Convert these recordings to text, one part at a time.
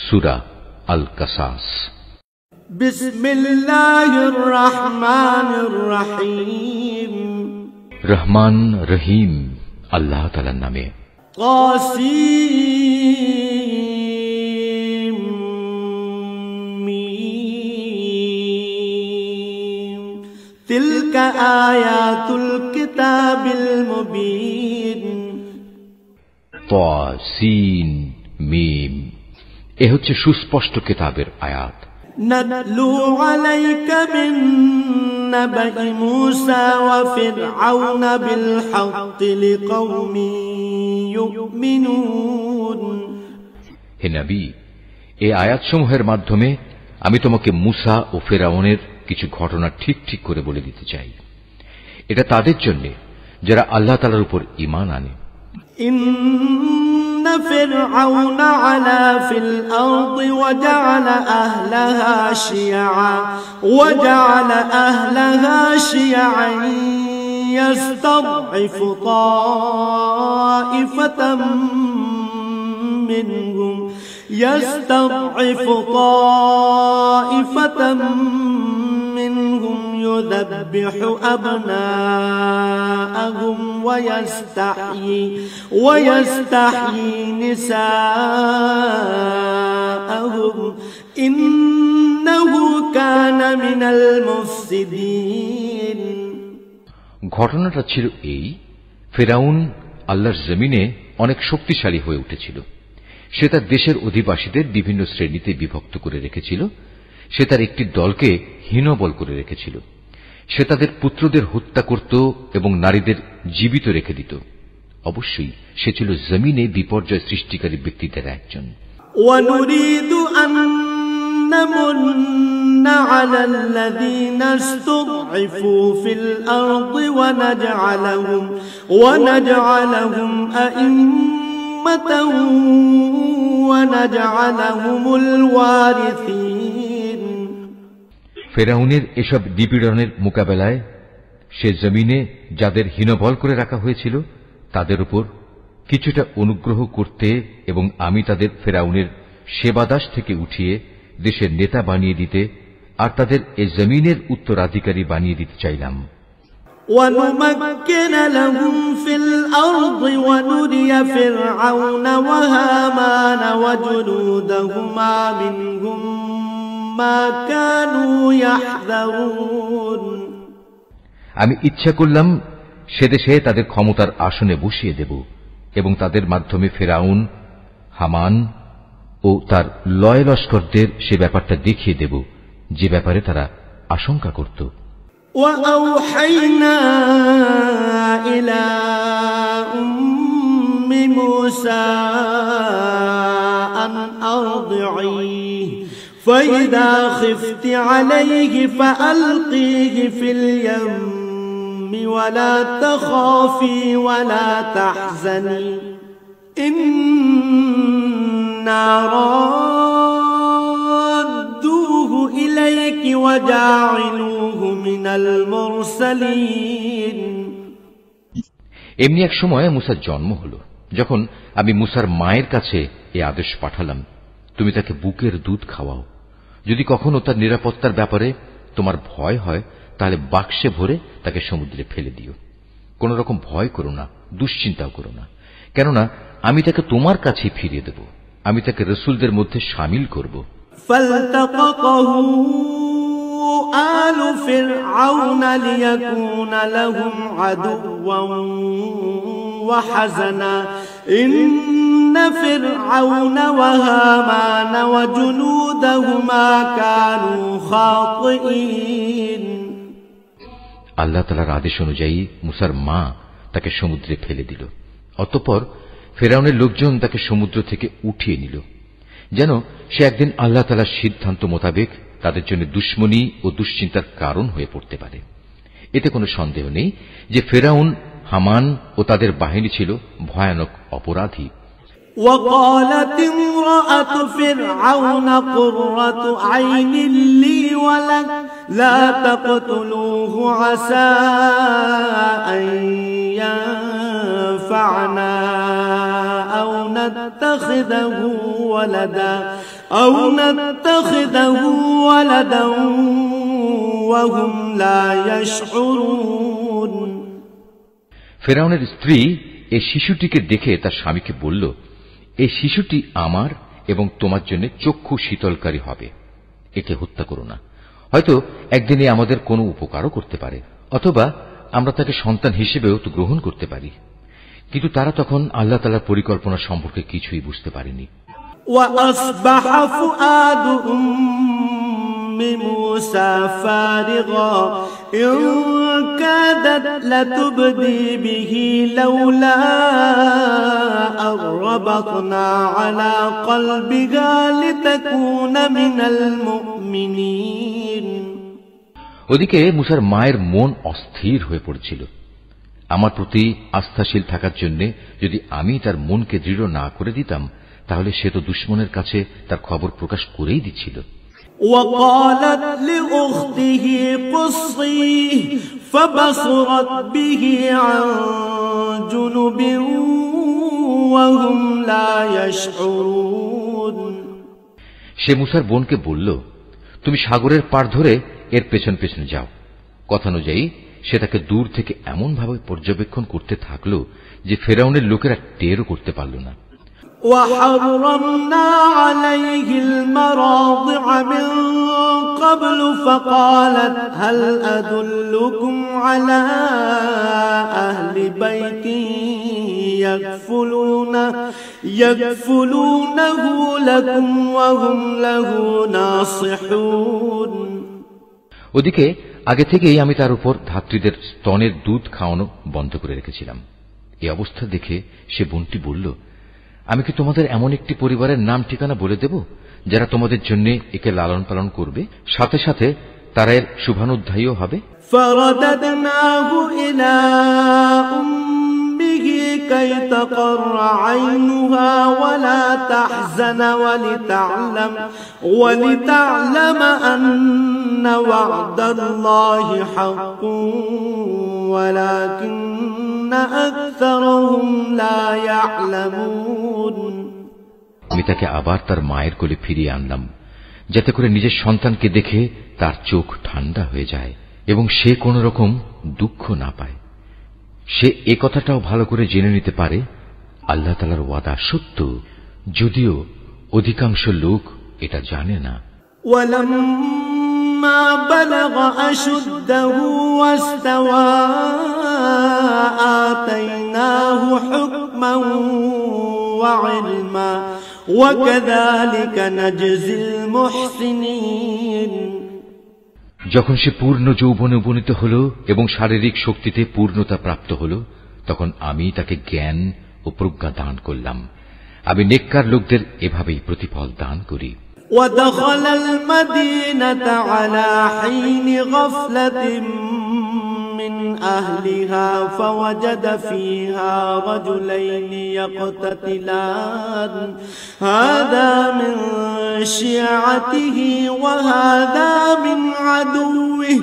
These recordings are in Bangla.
সূরা আল কাসাস। বিসমিল্লাহির রহমানির রহিম। রহমান রহিম আল্লাহ তাআলার নামে। তাসিম মিম। তিলকা আয়াতুল কিতাবিল মুবিন। তাসিন মিম, এ হচ্ছে সুস্পষ্ট কিতাবের আয়াত। নাতলু আলাইকা মিন নাবাই মূসা ওয়া ফিরআউন বিল হাক্কি লিকাওমিন ইউমিনুন। হে নবী, এই আয়াতসমূহের মাধ্যমে আমি তোমাকে মূসা ও ফিরআউনের কিছু ঘটনা ঠিক ঠিক করে বলে দিতে চাই। এটা তাদের জন্য যারা আল্লাহ তাআলার উপর ঈমান আনে। إن فرعون علا في الأرض وجعل أهلها شيعا يستضعف طائفة منهم يذبح أبناءهم ويستحيي نساءهم إنه كان من المفسدين। ঘটনাটা ছিল এই, ফিরআউন আল্লাহর জমিনে অনেক শক্তিশালী হয়ে উঠেছিল। সে তার দেশের অধিবাসীদের বিভিন্ন শ্রেণীতে বিভক্ত করে রেখেছিল। সে তার একটি দলকে হীনবল করে রেখেছিল। সে তাদের পুত্রদের হত্যা করত এবং নারীদের জীবিত রেখে দিত। অবশ্যই সে ছিল জমিনে বিপর্যয় সৃষ্টিকারী ব্যক্তিদের একজন। ওয়ানুরিদু আন নামুন্না আলাল্লাযীনা ইসতুদঈফু ফিল আরদি ওয়া নাজআলাহুম আইম্মাতান ওয়া নাজআলাহুমুল ওয়ারিসিন। ফিরআউনের এসব নিপীড়নের মোকাবেলায় সে জমিনে যাদের হীনবল করে রাখা হয়েছিল তাদের উপর কিছুটা অনুগ্রহ করতে এবং আমি তাদের ফিরআউনের সেবাদাস থেকে উঠিয়ে দেশের নেতা বানিয়ে দিতে আর তাদের এ জমিনের উত্তরাধিকারী বানিয়ে দিতে চাইলাম। وَنُمَكِّنَ لَهُمْ فِي الْأَرْضِ وَنُرِيَ فِرْعَوْنَ وَهَامَانَ وَجُنُودَهُمَا مِنْهُمْ مَا كَانُوا يَحْذَرُونَ। আমি ইচ্ছা করলাম সে দেশে তাদের ক্ষমতার আসনে বসিয়ে দেব এবং তাদের মাধ্যমে ফিরআউন, হামান ও তার লয় লস্করদের সে ব্যাপারটা দেখিয়ে দেব যে ব্যাপারে তারা আশঙ্কা করত। وَأَوْحَيْنَا إِلَى أُمِّ مُوسَى أَنْ أَرْضِعِيهِ فَإِذَا خِفْتِ عَلَيْهِ فَأَلْقِيهِ فِي الْيَمِّ وَلَا تَخَافِي وَلَا تَحْزَنِي إِنَّا رَادُّوهُ إِلَيْكِ وَجَاعِلُوهُ مِنَ الْمُرْسَلِينَ। এমনি এক সময় মূসার জন্ম হল। যখন আমি মূসার মায়ের কাছে এই আদেশ পাঠালাম, তুমি তাকে বুকের দুধ খাওয়াও। যদি কখনো তার নিরাপত্তার ব্যাপারে তোমার ভয় হয় তাহলে বাক্সে ভরে তাকে সমুদ্রে ফেলে দিও। কোন রকম ভয় করো না, দুশ্চিন্তাও করো না, কেননা আমি তাকে তোমার কাছেই ফিরিয়ে দেব। আমি তাকে রসুলদের মধ্যে শামিল করব। فالتقطه آل فرعون ليكون لهم عدوا وحزنا إن فرعون وهامان وجنودهما كانوا خاطئين। আল্লাহ তাআলার আদেশ অনুযায়ী মূসার মা তাকে সমুদ্রে ফেলে দিল। অতঃপর ফিরআউনের লোকজন তাকে সমুদ্র থেকে উঠিয়ে নিল, যেন সে একদিন আল্লাহ তাআলার সিদ্ধান্ত মোতাবেক তাদের জন্য দুশ্মনী ও দুশ্চিন্তার কারণ হয়ে পড়তে পারে। এতে কোনো সন্দেহ নেই যে ফিরআউন, হামান ও তাদের বাহিনী ছিল ভয়ানক অপরাধী। وقالت امرأة فرعون قرة عين لي ولك لا تقتلوه عسى أن ينفعنا أو نتخذه ولدا وهم لا يشعرون ফেরাউনের স্ত্রী এই শিশুটিকে দেখে তার স্বামীকে বলল, এই শিশুটি আমার এবং তোমার জন্য চক্ষু শীতলকারী হবে, একে হত্যা করো না। হয়তো একদিনে আমাদের কোনো উপকারও করতে পারে, অথবা আমরা তাকে সন্তান হিসেবেও তো গ্রহণ করতে পারি। কিন্তু তারা তখন আল্লাহ তাআলার পরিকল্পনা সম্পর্কে কিছুই বুঝতে পারেনি। وأصبح فؤاد أم موسى فارغا إن كادت لتبدي به لولا أن ربطنا على قلبها لتكون من المؤمنين ওদিকে মুসার মায়ের মন অস্থির হয়ে পড়েছিল। আমার প্রতি আস্থাশীল থাকার জন্য যদি আমি তার মনকে দৃঢ় না করে দিতাম, তাহলে সে তো দুশমনের কাছে তার খবর প্রকাশ করেই দিচ্ছিল। وقالت لأخته قصيه فبصرت به عن جنب وهم لا يشعرون সে মুসার বোনকে বলল, তুমি সাগরের পাড় ধরে এর পেছন পেছনে যাও। কথানুযায়ী সে তাকে দূর থেকে এমনভাবে পর্যবেক্ষণ করতে থাকল যে ফেরাউনের লোকেরা টেরও করতে পারল না। وحرمنا عليه المراضع من قبل فقالت هل أدلكم على أهل بيت يكفلونه لكم وهم له ناصحون ওদিকে আগে থেকেই আমি তার উপর ধাত্রীদের স্তনের দুধ খাওয়ানো বন্ধ করে রেখেছিলাম। এই অবস্থা দেখে সে বোনটি বলল, আমি কি তোমাদের এমন একটি পরিবারের নাম ঠিকানা বলে দেব যারা তোমাদের জন্য একে লালন পালন করবে, সাথে সাথে তারা এর শুভানুধ্যায়ীও হবে। فرددناه إلى أمه كي تقر عينها ولا تحزن ولتعلم أن وعد الله حق ولكن أكثرهم لا يعلمون আমি তাকে আবার তার মায়ের কোলে ফিরিয়ে আনলাম, যাতে করে নিজের সন্তানকে দেখে তার চোখ ঠান্ডা হয়ে যায় এবং সে কোন রকম দুঃখ না পায়। সে এ কথাটাও ভালো করে জেনে নিতে পারে আল্লাহ তাআলার ওয়াদা সত্য, যদিও অধিকাংশ লোক এটা জানে না। ولما بلغ أشده واستوى آتيناه حكما وعلما وكذلك نجزي المحسنين যখন সে পূর্ণ যৌবনে উপনীত হল এবং শারীরিক শক্তিতে পূর্ণতা প্রাপ্ত হল, তখন আমি তাকে জ্ঞান ও প্রজ্ঞা দান করলাম। আমি নেককার লোকদের এভাবেই প্রতিফল দান করি। ودخل المدينة على حين غفلة من أهلها فوجد فيها رجلين يقتتلان هذا من شيعته وهذا من عدوه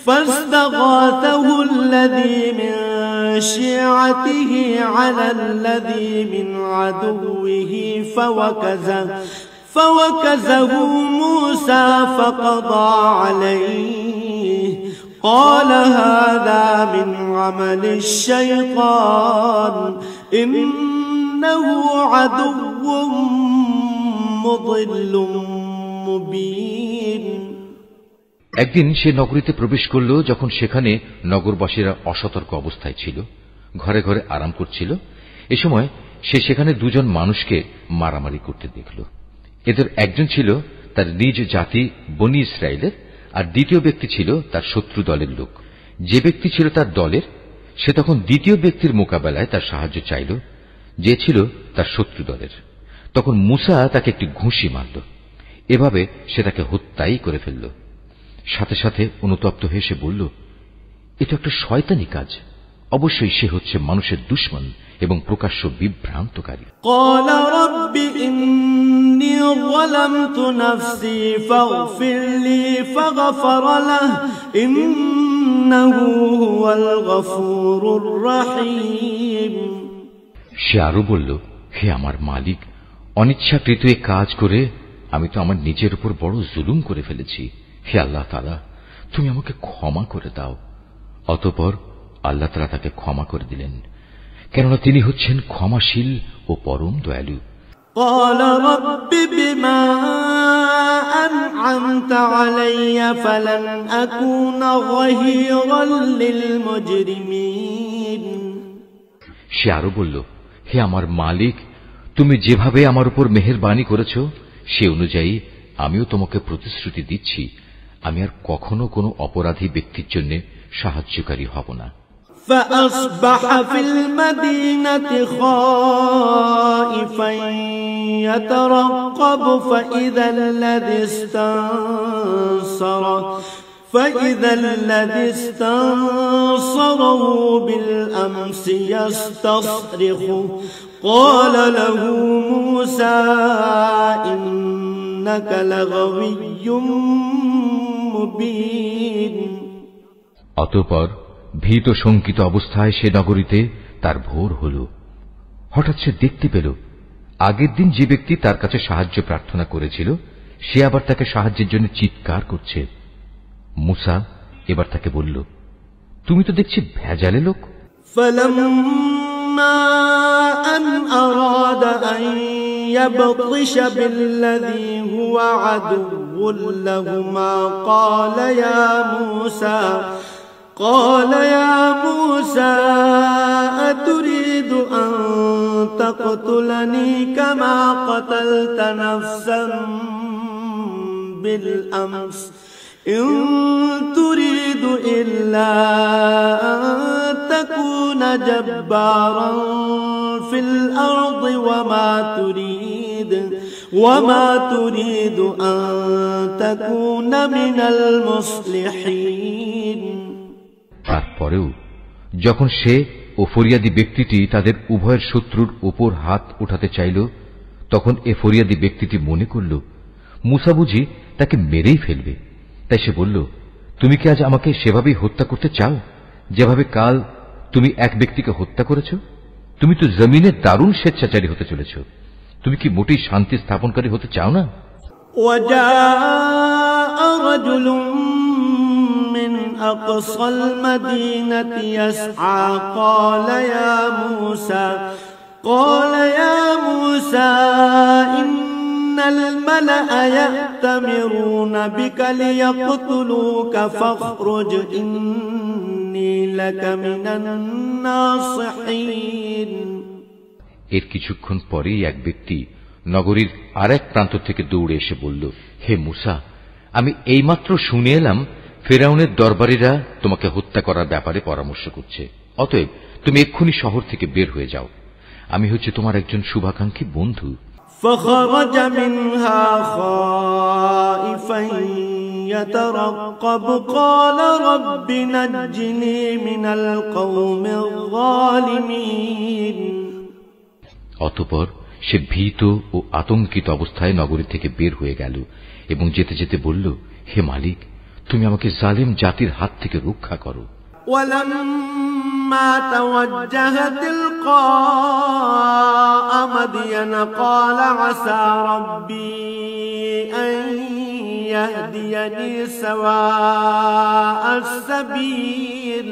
فاستغاثه الذي من شيعته على الذي من عدوه فوكزه موسى فقضى عليه قال هذا من عمل الشيطان إنه عدو مضل مبين একদিন সে নগরীতে প্রবেশ করল, যখন সেখানে নগরবাসীরা অসতর্ক অবস্থায় ছিল, ঘরে ঘরে আরাম করছিল। এ সময় সে সেখানে দুজন মানুষকে মারামারি করতে দেখল। এদের একজন ছিল তার নিজ জাতি বনি ইসরায়েলের, আর দ্বিতীয় ব্যক্তি ছিল তার শত্রু দলের লোক। যে ব্যক্তি ছিল তার দলের, সে তখন দ্বিতীয় ব্যক্তির মোকাবেলায় তার সাহায্য চাইল, যে ছিল তার শত্রু দলের। তখন মুসা তাকে একটি ঘুষি মারল। এভাবে সে তাকে হত্যাই করে ফেলল। সাথে সাথে অনুতপ্ত হয়ে সে বলল, এটা একটা শয়তানি কাজ, অবশ্যই সে হচ্ছে মানুষের দুশমন এবং প্রকাশ্য বিভ্রান্তকারী। قال رب إني ظلمت نفسي فاغفر لي فغفر له إنه هو الغفور الرحيم সে আরো বলল, হে আমার মালিক, অনিচ্ছাকৃত এ কাজ করে আমি তো আমার নিজের উপর বড় জুলুম করে ফেলেছি। হে আল্লাহ তাআলা, তুমি আমাকে ক্ষমা করে দাও। অতঃপর আল্লাহ তাআলা তাকে ক্ষমা করে দিলেন, কেননা তিনি হচ্ছেন ক্ষমাশীল ও পরম দয়ালু। قال رب بما أنعمت علي فلن أكون ظهيرا للمجرمين। সে আরো বলল, হে আমার মালিক, তুমি যেভাবে আমার উপর মেহেরবানি করেছ সে অনুযায়ী আমিও তোমাকে প্রতিশ্রুতি দিচ্ছি, আমি আর কখনো কোনো অপরাধী ব্যক্তির জন্য সাহায্যকারী হব না। فأصبح في المدينة خائفا يترقب فإذا الذي استنصره بالأمس يستصرخه قال له موسى إنك لغوي مبين। অতঃপর ভীত শঙ্কিত অবস্থায় সে নগরীতে তার ভোর হল। হঠাৎ সে দেখতে পেল আগের দিন যে ব্যক্তি তার কাছে সাহায্য প্রার্থনা করেছিল সে আবার তাকে সাহায্যের জন্য চিৎকার করছে। মুসা এবার তাকে বলল, তুমি তো দেখছি ভেজালে লোক। فلما أن أراد أن يبطش بالذي هو عدو لهما قال يا موسى أتريد أن تقتلني كما قتلت نفسا بالأمس إن تريد إلا أن تكون جبارا في الأرض وما تريد أن تكون من المصلحين। তারপরেও যখন সে ও ফরিয়াদি ব্যক্তিটি তাদের উভয়ের শত্রুর উপর হাত উঠাতে চাইল তখন এ ফরিয়াদি ব্যক্তিটি মনে করল মুসা বুঝি তাকে মেরেই ফেলবে। তাই সে বলল, তুমি কি আজ আমাকে সেভাবেই হত্যা করতে চাও যেভাবে কাল তুমি এক ব্যক্তিকে হত্যা করেছ? তুমি তো জমিনে দারুণ স্বেচ্ছাচারী হতে চলেছ। তুমি কি মোটেই শান্তি স্থাপনকারী হতে চাও না? أقصى المدينة يسعى قال يا موسى إن الملأ يأتمرون بك ليقتلوك فاخرج إني لك من الناصحين। এর কিছুক্ষণ পরেই এক ব্যক্তি নগরীর আরেক প্রান্ত থেকে দৌড়ে এসে বলল, হে মুসা, আমি এইমাত্র শুনে এলাম ফেরাউনের দরবারীরা তোমাকে হত্যা করার ব্যাপারে পরামর্শ করছে। অতএব তুমি এক্ষুনি শহর থেকে বের হয়ে যাও। আমি হচ্ছে তোমার একজন শুভাকাঙ্ক্ষী বন্ধু। فخرج منها خائفا يترقب قال رب نجني من القوم الظالمين। অতঃপর সে ভীত ও আতঙ্কিত অবস্থায় নগরী থেকে বের হয়ে গেল এবং যেতে যেতে বলল, হে মালিক, তুমি আমাকে জালিম জাতির হাত থেকে রক্ষা করো। ولما توجه تلقاء مدين قال عسى ربي أن يهديني سواء السبيل।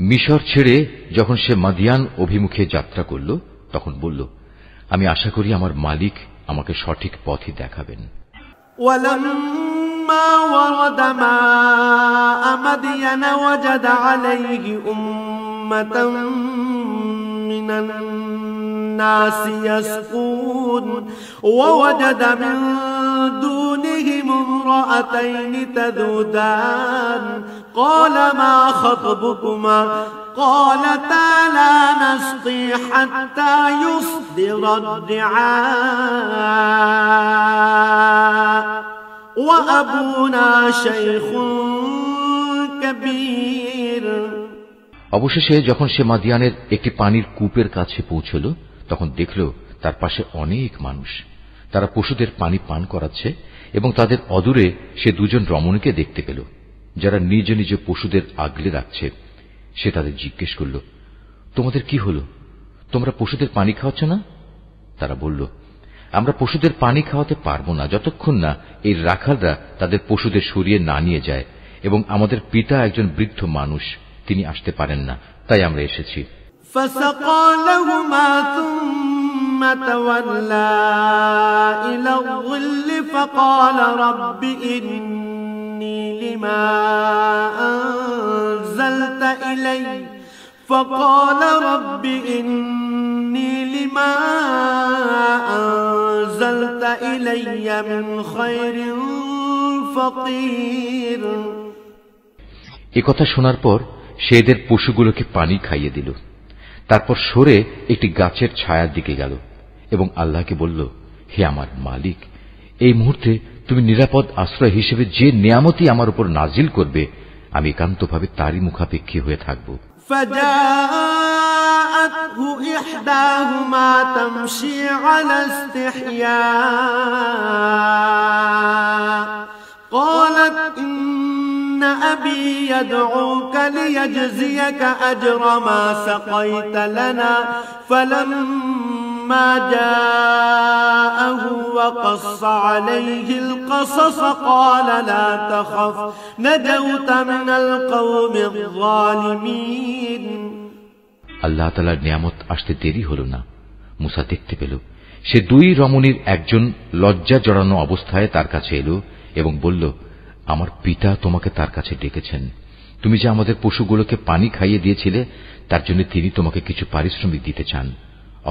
মিশর ছেড়ে যখন সে মাদিয়ান অভিমুখে যাত্রা করল তখন বলল, আমি আশা করি আমার মালিক আমাকে সঠিক পথই দেখাবেন। ولما ورد ماء مدين وجد عليه أمة من الناس يسقون ووجد من دونهم امرأتين تذودان قال ما خطبكما قالتا لا نسقي حتى يصدر الرعاء وأبونا شيخ كبير। অবশেষে যখন সে মাদিয়ানের একটি পানির কূপের কাছে পৌঁছল তখন দেখল তার পাশে অনেক মানুষ, তারা পশুদের পানি পান করাচ্ছে এবং তাদের অদূরে সে দুজন রমণীকে দেখতে পেল যারা নিজ নিজ পশুদের আগলে রাখছে। সে তাদের জিজ্ঞেস করল, তোমাদের কি হল? তোমরা পশুদের পানি খাওয়াচ্ছ না? তারা বলল, আমরা পশুদের পানি খাওয়াতে পারব না যতক্ষণ না এই রাখালরা তাদের পশুদের সরিয়ে না নিয়ে যায়, এবং আমাদের পিতা একজন বৃদ্ধ মানুষ, তিনি আসতে পারেন না, তাই আমরা এসেছি। فسقى لهما ثم تولى إلى الظل فقال رب إني لما أنزلت إلي من خير فقير। একথা শোনার পর সে এদের পশুগুলোকে পানি খাইয়ে দিল। তারপর সরে একটি গাছের ছায়ার দিকে গেল এবং আল্লাহকে বলল, হে আমার মালিক, এই মুহূর্তে তুমি নিরাপদ আশ্রয় হিসেবে যে নিয়ামতই আমার উপর নাজিল করবে, আমি একান্তভাবে তারই মুখাপেক্ষী হয়ে থাকব। فجاءته إحداهما تمشي على استحياء قالت إن أبي يدعوك ليجزيك أجر ما سقيت لنا فلما جاءه وقص عليه القصص قال لا تخف نجوت من القوم الظالمين। আল্লাহ তাআলার নিয়ামত আসতে দেরি হল না। মুসা দেখতে পেল সে দুই রমণীর একজন লজ্জা জড়ানো অবস্থায় তার কাছে এলো এবং বলল, আমার পিতা তোমাকে তার কাছে ডেকেছেন। তুমি যে আমাদের পশুগুলোকে পানি খাইয়ে দিয়েছিলে, তার জন্য তিনি তোমাকে কিছু পারিশ্রমিক দিতে চান।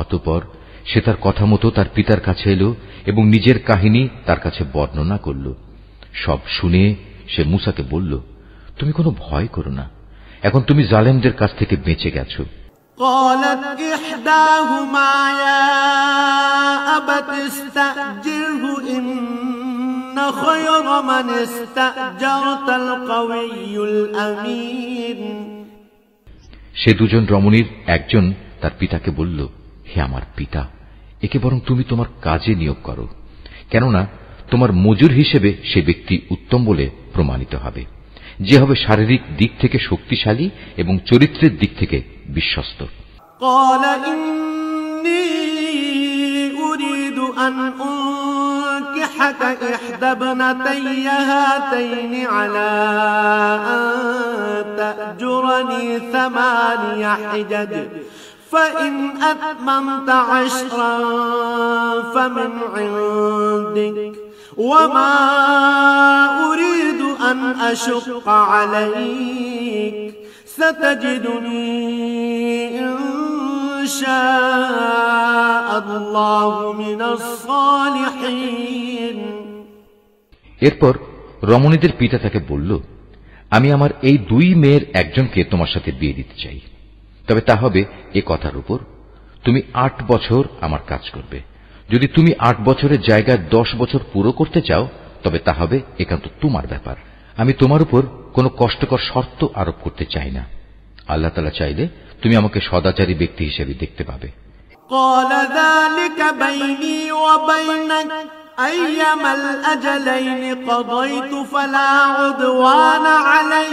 অতঃপর সে তার কথা মতো তার পিতার কাছে এলো এবং নিজের কাহিনী তার কাছে বর্ণনা করল। সব শুনে সে মুসাকে বলল, তুমি কোনো ভয় করো না, এখন তুমি জালেমদের কাছ থেকে বেঁচে গেছো। قالت إحداهما يا أبت استأجره إن خير من استأجرت القوي الأمين। সে দুজন রমণীর একজন তার পিতাকে বলল, হে আমার পিতা, একে বরং তুমি তোমার কাজে নিয়োগ করো, কেননা তোমার মজুর হিসেবে সে ব্যক্তি উত্তম বলে প্রমাণিত হবে, যে হবে শারীরিক দিক থেকে শক্তিশালী এবং চরিত্রের দিক থেকে বিশ্বস্ত। قال إني أريد أن أنكحك إحدى ابنتي هاتين على أن تأجرني 8 حجج فإن أتممت 10 فمن عندك وما أريد أن أشق عليك ستجدني إن شاء الله من الصالحين। এরপর রমণীদের পিতা তাকে বলল, আমি আমার এই দুই মেয়ের একজনকে তোমার সাথে বিয়ে দিতে চাই, তবে তা হবে এ কথার উপর, তুমি 8 বছর আমার কাজ করবে। যদি তুমি 8 বছরের জায়গায় 10 বছর পুরো করতে চাও, তবে তা হবে একান্ত তোমার ব্যাপার। আমি তোমার উপর কোনো কষ্টকর শর্ত আরোপ করতে চাই না। আল্লাহ তাআলা চাইলে তুমি আমাকে সদাচারী ব্যক্তি হিসেবে দেখতে পাবে। قال ذلك بيني وبينك أيما الأجلين قضيت فلا عدوان علي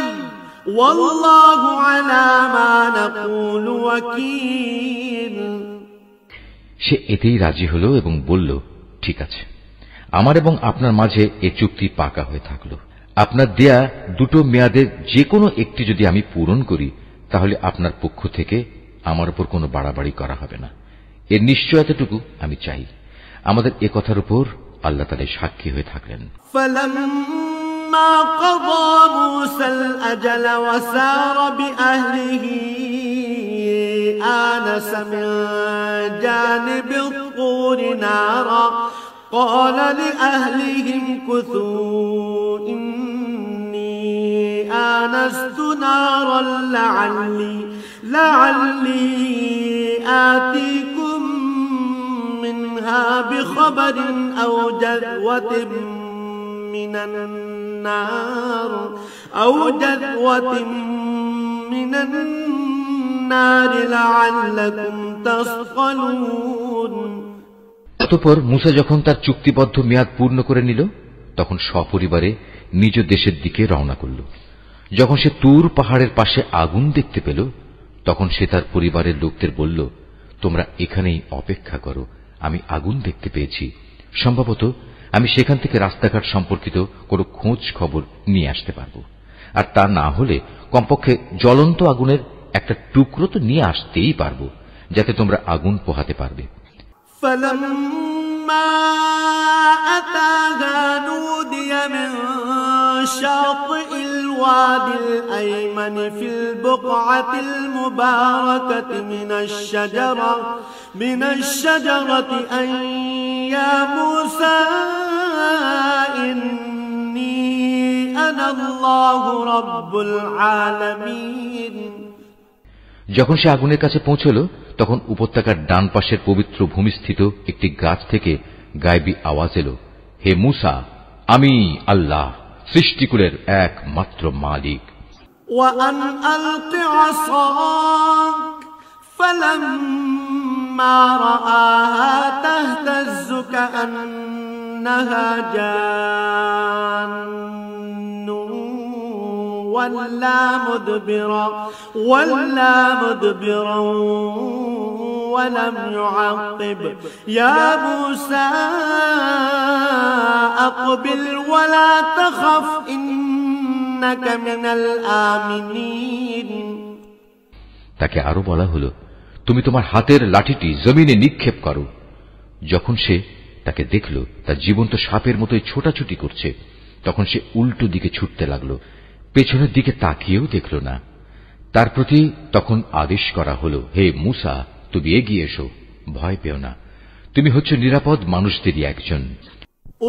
والله على ما نقول وكيل। সে এতেই রাজি হল এবং বলল, ঠিক আছে, আমার এবং আপনার মাঝে এ চুক্তি পাকা হয়ে থাকল। আপনার দেয়া 2 মেয়াদের যে কোনো একটি যদি আমি পূরণ করি, তাহলে আপনার পক্ষ থেকে আমার উপর কোনো বাড়াবাড়ি করা হবে না। এর নিশ্চয়তাটুকু আমি চাই। আমাদের এ কথার উপর আল্লাহ তাআলা সাক্ষী হয়ে থাকলেন। فلما قضى موسى الأجل وسار بأهله آنس من جانب الطور نارا قال لأهلهم كثوا إني آنست نارا لعلي آتيكم منها بخبر أو جذوة من النار لعلكم تصطلون। অতঃপর মুসা যখন তার চুক্তিবদ্ধ মেয়াদ পূর্ণ করে নিল, তখন সপরিবারে নিজ দেশের দিকে রওনা করল। যখন সে তুর পাহাড়ের পাশে আগুন দেখতে পেল, তখন সে তার পরিবারের লোকদের বলল, তোমরা এখানেই অপেক্ষা করো, আমি আগুন দেখতে পেয়েছি। সম্ভবত আমি সেখান থেকে রাস্তাঘাট সম্পর্কিত কোনো খোঁজ খবর নিয়ে আসতে পারব। আর তা না হলে কমপক্ষে জ্বলন্ত আগুনের একটা টুকরো তো নিয়ে আসতেই পারব, যাতে তোমরা আগুন পোহাতে পারবে। شاطئ الوادي الأيمن في البقعة المباركة من الشجرة أن يا موسى إني أنا الله رب العالمين। যখন সে আগুনের কাছে পৌঁছল, তখন উপত্যকার ডান পাশের পবিত্র ভূমিস্থিত একটি গাছ থেকে গায়েবী আওয়াজ এলো, হে মূসা, আমি আল্লাহ, সৃষ্টিকুলের একমাত্র মালিক। وأن ألق عصاك فلما رآها تهتز كأنها جان ولا مدبرا ولم يعقب يا موسى أقبل ولا تخف إنك من الآمنين। তাকে আরো বলা হলো, তুমি তোমার হাতের লাঠিটি জমিনে নিক্ষেপ করো। যখন সে তাকে দেখল তা জীবন্ত সাপের মতোই ছোটাছুটি করছে, তখন সে উল্টো দিকে ছুটতে লাগলো, পেছনের দিকে তাকিয়েও দেখল না। তার প্রতি তখন আদেশ করা হলো, হে মূসা, তুমি এগিয়ে এসো, ভয় পেও না, তুমি হচ্ছ নিরাপদ মানুষদেরই একজন।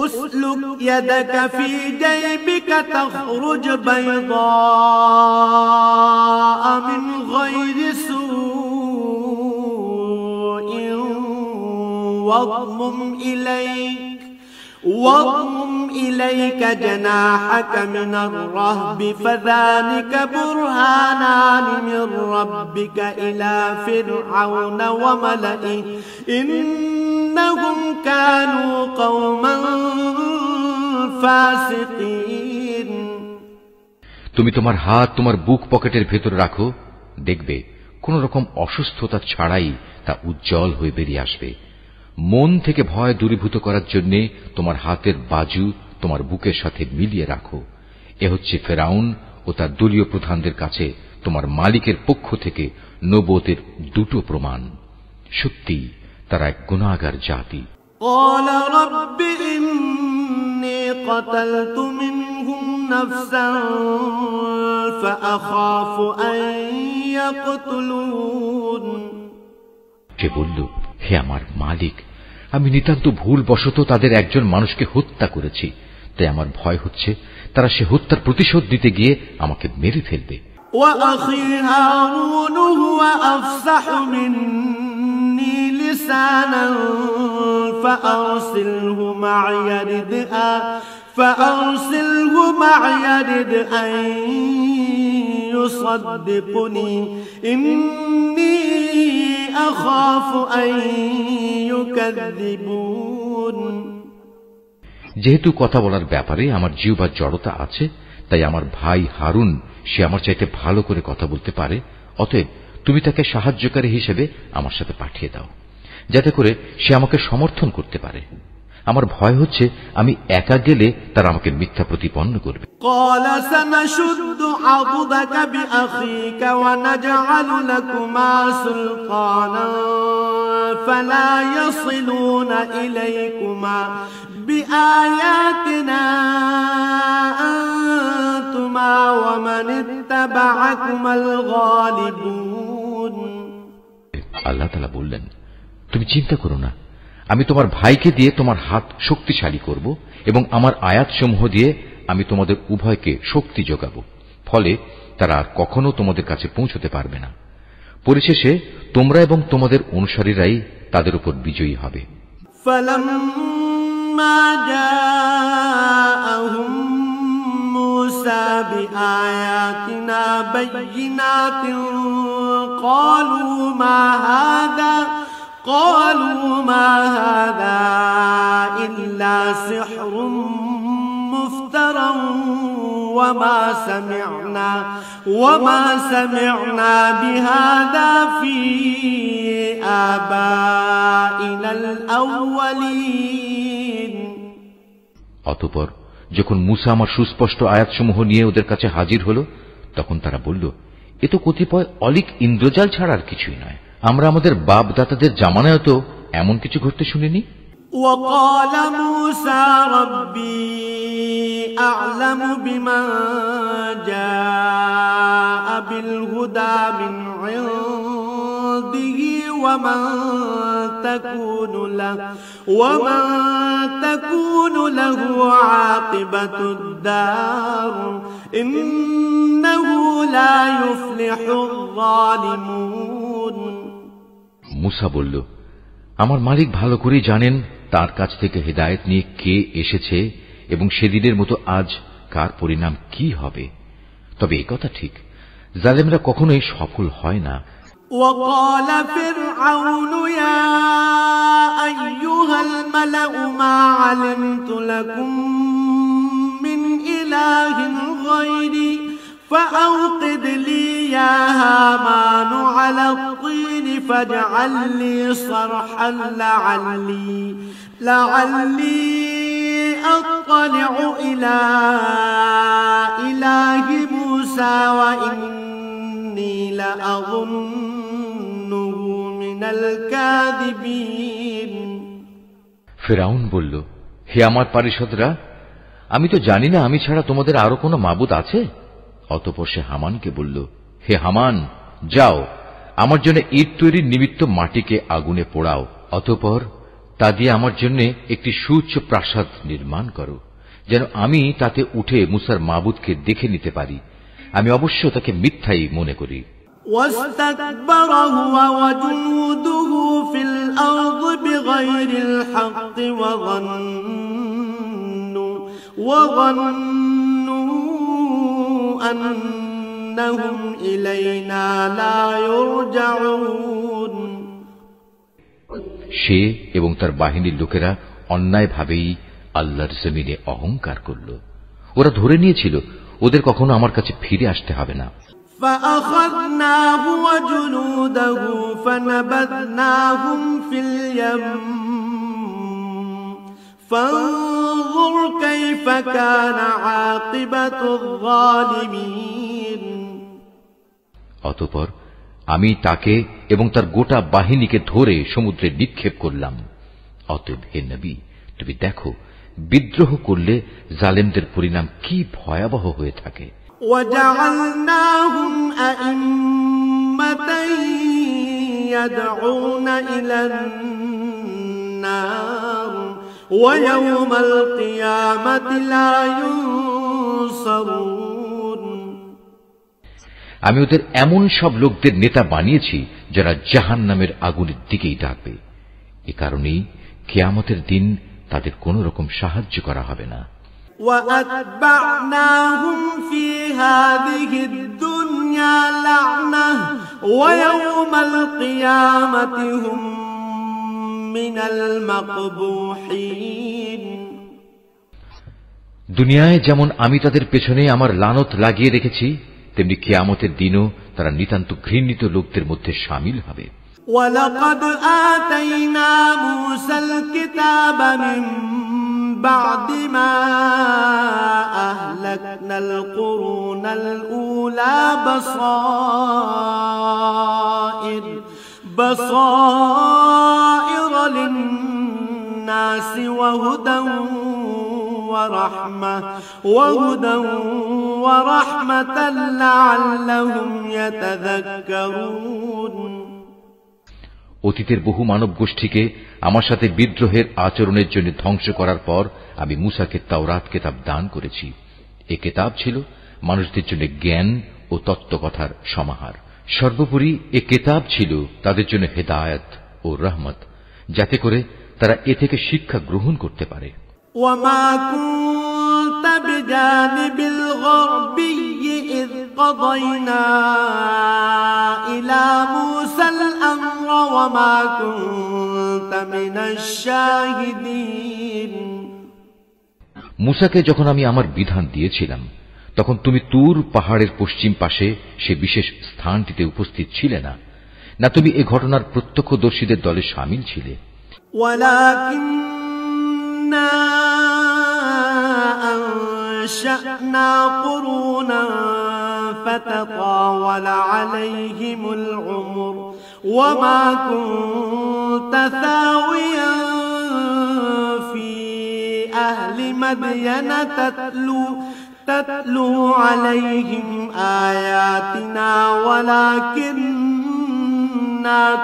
أسلك يدك في جيبك تخرج بيضاء من غير سوء واضمم إليك جناحك من الرهب فذلك برهانان من ربك إلى فرعون وملئه إنهم كانوا قوما فاسقين। তুমি তোমার হাত তোমার বুক পকেটের ভেতর রাখো, দেখবে কোন রকম অসুস্থতা ছাড়াই তা উজ্জ্বল হয়ে বেরিয়ে আসবে। মন থেকে ভয় দূরীভূত করার জন্য তোমার হাতের বাজু তোমার বুকের সাথে মিলিয়ে রাখো। এ হচ্ছে ফেরাউন ও তার দলীয় প্রধানদের কাছে তোমার মালিকের পক্ষ থেকে নবুয়তের দুটো প্রমাণ। সত্যি তারা এক গুনাহগার জাতি। قال رب إني قتلت منهم نفسا فأخاف أن يقتلون। সে বলল, হে আমার মালিক, আমি নিতান্ত ভুলবশত তাদের একজন মানুষকে হত্যা করেছি, তাই আমার ভয় হচ্ছে তারা সে হত্যার প্রতিশোধ দিতে গিয়ে আমাকে মেরে ফেলবে। وأخي هارون هو أفصح مني لسانا فأرسله معي يرد أن يصدقني إني أخاف أن يكذبون। যেহেতু কথা বলার ব্যাপারে আমার জিহ্বার জড়তা আছে, তাই আমার ভাই হারুন সে আমার চাইতে ভালো করে কথা বলতে পারে, অতএব তুমি তাকে সাহায্যকারী হিসেবে আমার সাথে পাঠিয়ে দাও, যাতে করে সে আমাকে সমর্থন করতে পারে। আমার ভয় হচ্ছে আমি একা গেলে তারা আমাকে মিথ্যা প্রতিপন্ন করবে। قال سنشد عضدك بأخيك ونجعل لكما سلطانا فلا يصلون إليكما بآياتنا أنتما ومن اتبعكما الغالبون। আল্লাহ তাআলা বললেন, তুমি চিন্তা করো না, আমি তোমার ভাইকে দিয়ে তোমার হাত শক্তিশালী করব এবং আমার আয়াতসমূহ দিয়ে আমি তোমাদের উভয়কে শক্তি যোগাব, ফলে তারা আর কখনো তোমাদের কাছে পৌঁছতে পারবে না। পরিশেষে তোমরা এবং তোমাদের অনুসারীরাই তাদের উপর বিজয়ী হবে। فلما جاءهم موسى بآياتنا بينات قالوا ما هذا إلا سحر مفترا وما سمعنا بهذا في آبائنا الأولين। অতঃপর যখন মূসা আমার সুস্পষ্ট আয়াতসমূহ নিয়ে ওদের কাছে হাজির হল, তখন তারা বলল, এ তো কতিপয় অলিক ইন্দ্রজাল ছাড়ার কিছুই নয়। আমরা আমাদের বাপ দাতাদের জামানায় তো এমন কিছু ঘটতে শুনিনি। وقال موسى ربي أعلم بمن جاء بالهدى من عنده ومن تكون له عاقبة الدار إنه لا يفلح الظالمون। মূসা বলল, আমার মালিক ভালো করে জানেন তার কাছ থেকে হেদায়েত নিয়ে কে এসেছে এবং সেদিনের মতো আজ কার পরিণাম কি হবে। তবে এই কথা ঠিক, জালেমরা কখনোই সফল হয় না। وقال فرعون يا أيها الملأ ما علمت لكم من إله غيري فأوقد لي يا هامان على الطين فاجعل لي صرحا لعلي أطلع إلى إله موسى وإني لأظنه من الكاذبين। ফিরআউন বলল, হে আমার পারিষদরা, আমি তো জানি না আমি ছাড়া তোমাদের আরো কোনো মাবুদ আছে। অতঃপর সে হামানকে বলল, হে হামান, যাও আমার জন্য ইট তৈরির নিমিত্ত মাটিকে আগুনে পোড়াও, অতঃপর তা দিয়ে আমার জন্য একটি সুউচ্চ প্রাসাদ নির্মাণ করো, যেন আমি তাতে উঠে মুসার মাবুদকে দেখে নিতে পারি। আমি অবশ্য তাকে মিথ্যাই মনে করি। واستكبر هو وجنوده في الأرض بغير الحق وظنوا أنهم إلينا لا يرجعون। সে এবং তার বাহিনীর লোকেরা অন্যায়ভাবেই আল্লাহর জমিনে অহংকার করল। ওরা ধরে নিয়েছিল ওদের কখনো আমার কাছে ফিরে আসতে হবে না। فأخذناه وجنوده فنبذناهم في اليم فانظر كيف كان عاقبة الظالمين। অতঃপর আমি তাকে এবং তার গোটা বাহিনীকে ধরে সমুদ্রে নিক্ষেপ করলাম। অতএব হে নবী, তুমি দেখো বিদ্রোহ করলে জালেমদের পরিণাম কি ভয়াবহ হয়ে থাকে। وجعلناهم أئمة يدعون إلى النار ويوم القيامة لا ينصرون। আমি ওদের এমন সব লোকদের নেতা বানিয়েছি যারা জাহান্নামের আগুনের দিকেই ডাকবে। এ কারণেই কিয়ামতের দিন তাদের কোন রকম সাহায্য করা হবে না। وأتبعناهم في هذه الدنيا لعنة ويوم القيامة هم من المقبوحين। দুনিয়ায় যেমন আমি তাদের পেছনে আমার লানত লাগিয়ে রেখেছি, তেমনি কিয়ামতের দিনও তারা নিতান্ত ঘৃণিত লোকদের মধ্যে শামিল হবে। وَلَقَدْ آتَيْنَا مُوسَى الْكِتَابَ مِنْ بَعْدِ مَا أَهْلَكْنَا الْقُرُونَ الْأُولَى بَصَائِرَ لِلنَّاسِ وَهُدًى وَرَحْمَةً لَعَلَّهُمْ يَتَذَكَّرُونَ। অতীতের বহু মানব গোষ্ঠীকে আমার সাথে বিদ্রোহের আচরণের জন্য ধ্বংস করার পর আমি মূসাকে তাওরাত কিতাব দান করেছি। এ কিতাব ছিল মানুষদের জন্য জ্ঞান ও তত্ত্বকথার সমাহার। সর্বোপরি এ কিতাব ছিল তাদের জন্য হেদায়েত ও রহমত, যাতে করে তারা এ থেকে শিক্ষা গ্রহণ করতে পারে। وَمَا كُنْتَ بِجَانِبِ الْغَرْبِيِّ إِذْ قَضَيْنَا إِلَى مُوسَى الْأَمْرَ وَمَا كُنْتَ مِنَ الشَّاهِدِينَ। মুসাকে যখন আমি আমার বিধান দিয়েছিলাম, তখন তুমি তুর পাহাড়ের পশ্চিম পাশে সে বিশেষ স্থানটিতে উপস্থিত ছিলে না, না তুমি এ ঘটনার প্রত্যক্ষদর্শীদের দলে শামিল ছিলে। أنشأنا قرونا فتطاول عليهم العمر وما كنت ثاويا في أهل مدين تتلو عليهم آياتنا ولكننا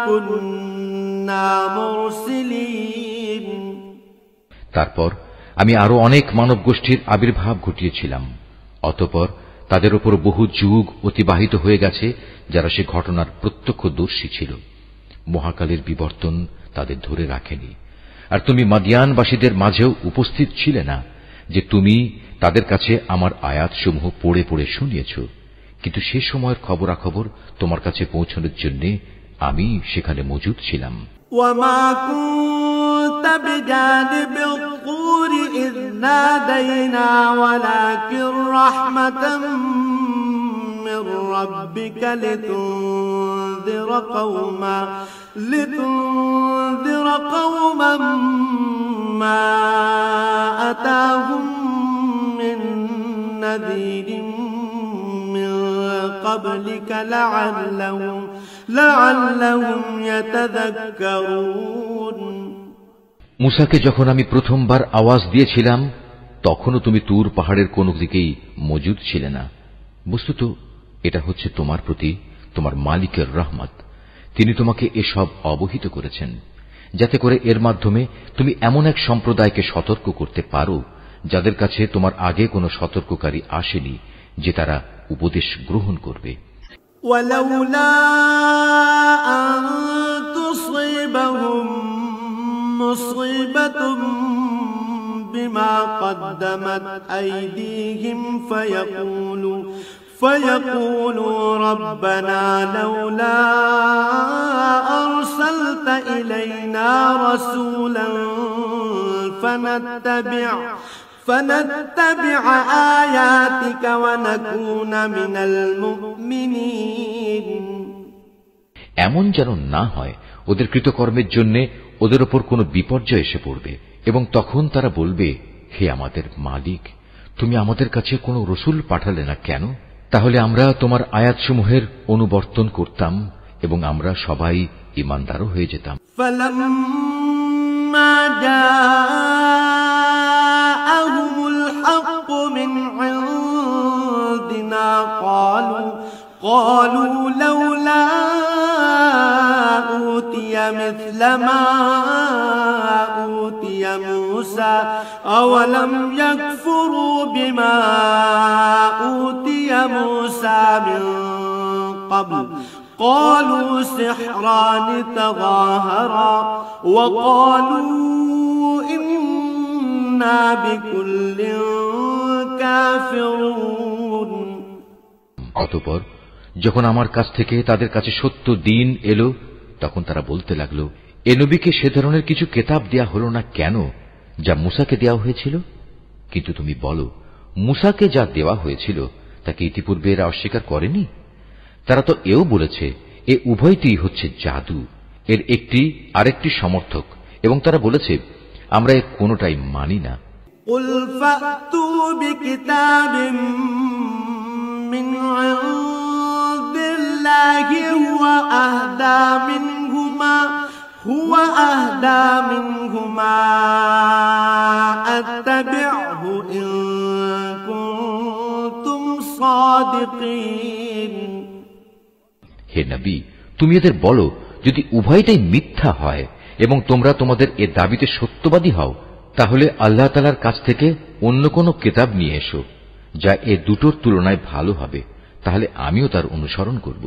كنا مرسلين। তারপর আমি আরো অনেক মানব গোষ্ঠীর আবির্ভাব ঘটিয়েছিলাম। অতঃপর তাদের উপর বহু যুগ অতিবাহিত হয়ে গেছে যারা সে ঘটনার প্রত্যক্ষদর্শী ছিল। মহাকালের বিবর্তন তাদের ধরে রাখেনি। আর তুমি মাদিয়ানবাসীদের মাঝেও উপস্থিত ছিলে না যে তুমি তাদের কাছে আমার আয়াতসমূহ পড়ে পড়ে শুনিয়েছ, কিন্তু সে সময়ের খবরাখবর তোমার কাছে পৌঁছানোর জন্য আমি সেখানে মজুদ ছিলাম। وما كنت بجانب الطور إذ نادينا ولكن رحمة من ربك لتنذر قوما ما أتاهم من نذير من قبلك لعلهم يتذكرون। মুসাকে যখন আমি প্রথমবার আওয়াজ দিয়েছিলাম, তখনও তুমি তুর পাহাড়ের কোন দিকেই মজুদ ছিলে না। বস্তুত এটা হচ্ছে তোমার প্রতি তোমার মালিকের রহমত। তিনি তোমাকে এসব অবহিত করেছেন, যাতে করে এর মাধ্যমে তুমি এমন এক সম্প্রদায়কে সতর্ক করতে পারো যাদের কাছে তোমার আগে কোনো সতর্ককারী আসেনি, যে তারা উপদেশ গ্রহণ করবে। ولولا أن تصيبهم مصيبة بما قدمت أيديهم فيقولوا ربنا لولا أرسلت إلينا رسولا فنتبع آياتك ونكون من المؤمنين। এমন যেন না হয় ওদের কৃতকর্মের জন্য ওদের ওপর কোনো বিপর্যয় এসে পড়বে, এবং তখন তারা বলবে, হে আমাদের মালিক, তুমি আমাদের কাছে কোনো রসুল পাঠালে না কেন? তাহলে আমরা তোমার আয়াতসমূহের অনুবর্তন করতাম এবং আমরা সবাই ঈমানদারও হয়ে যেতাম। فلما جاءهم الحق من عندنا قالوا لولا أوتي مثل ما أوتي موسى أولم يكفروا بما أوتي موسى من قبل قالوا سحران تظاهرا وقالوا إنا بكل كافرون। অতঃপর যখন আমার কাছ থেকে তাদের কাছে সত্য দিন এলো, তখন তারা বলতে লাগলো, এ নবীকে সে ধরনের কিছু কেতাব দেয়া হলো না কেন যা মুসাকে দেওয়া হয়েছিল? কিন্তু তুমি বলো, মুসাকে যা দেওয়া হয়েছিল তাকে ইতিপূর্বে এরা অস্বীকার করেনি? তারা তো এও বলেছে এ উভয়টি হচ্ছে জাদু, এর একটি আরেকটি সমর্থক, এবং তারা বলেছে আমরা এর কোনটাই মানি না। قل فأتوا بكتاب من عند الله هو أهدى منهما أتبعه إن كنتم صادقين। হে নবী, তুমি এদের বলো, যদি উভয়টাই মিথ্যা হয় এবং তোমরা তোমাদের এ দাবিতে সত্যবাদী হও, তাহলে আল্লাহ তাআলার কাছ থেকে অন্য কোন কিতাব নিয়ে এসো যা এ দুটোর তুলনায় ভালো হবে, তাহলে আমিও তার অনুসরণ করব।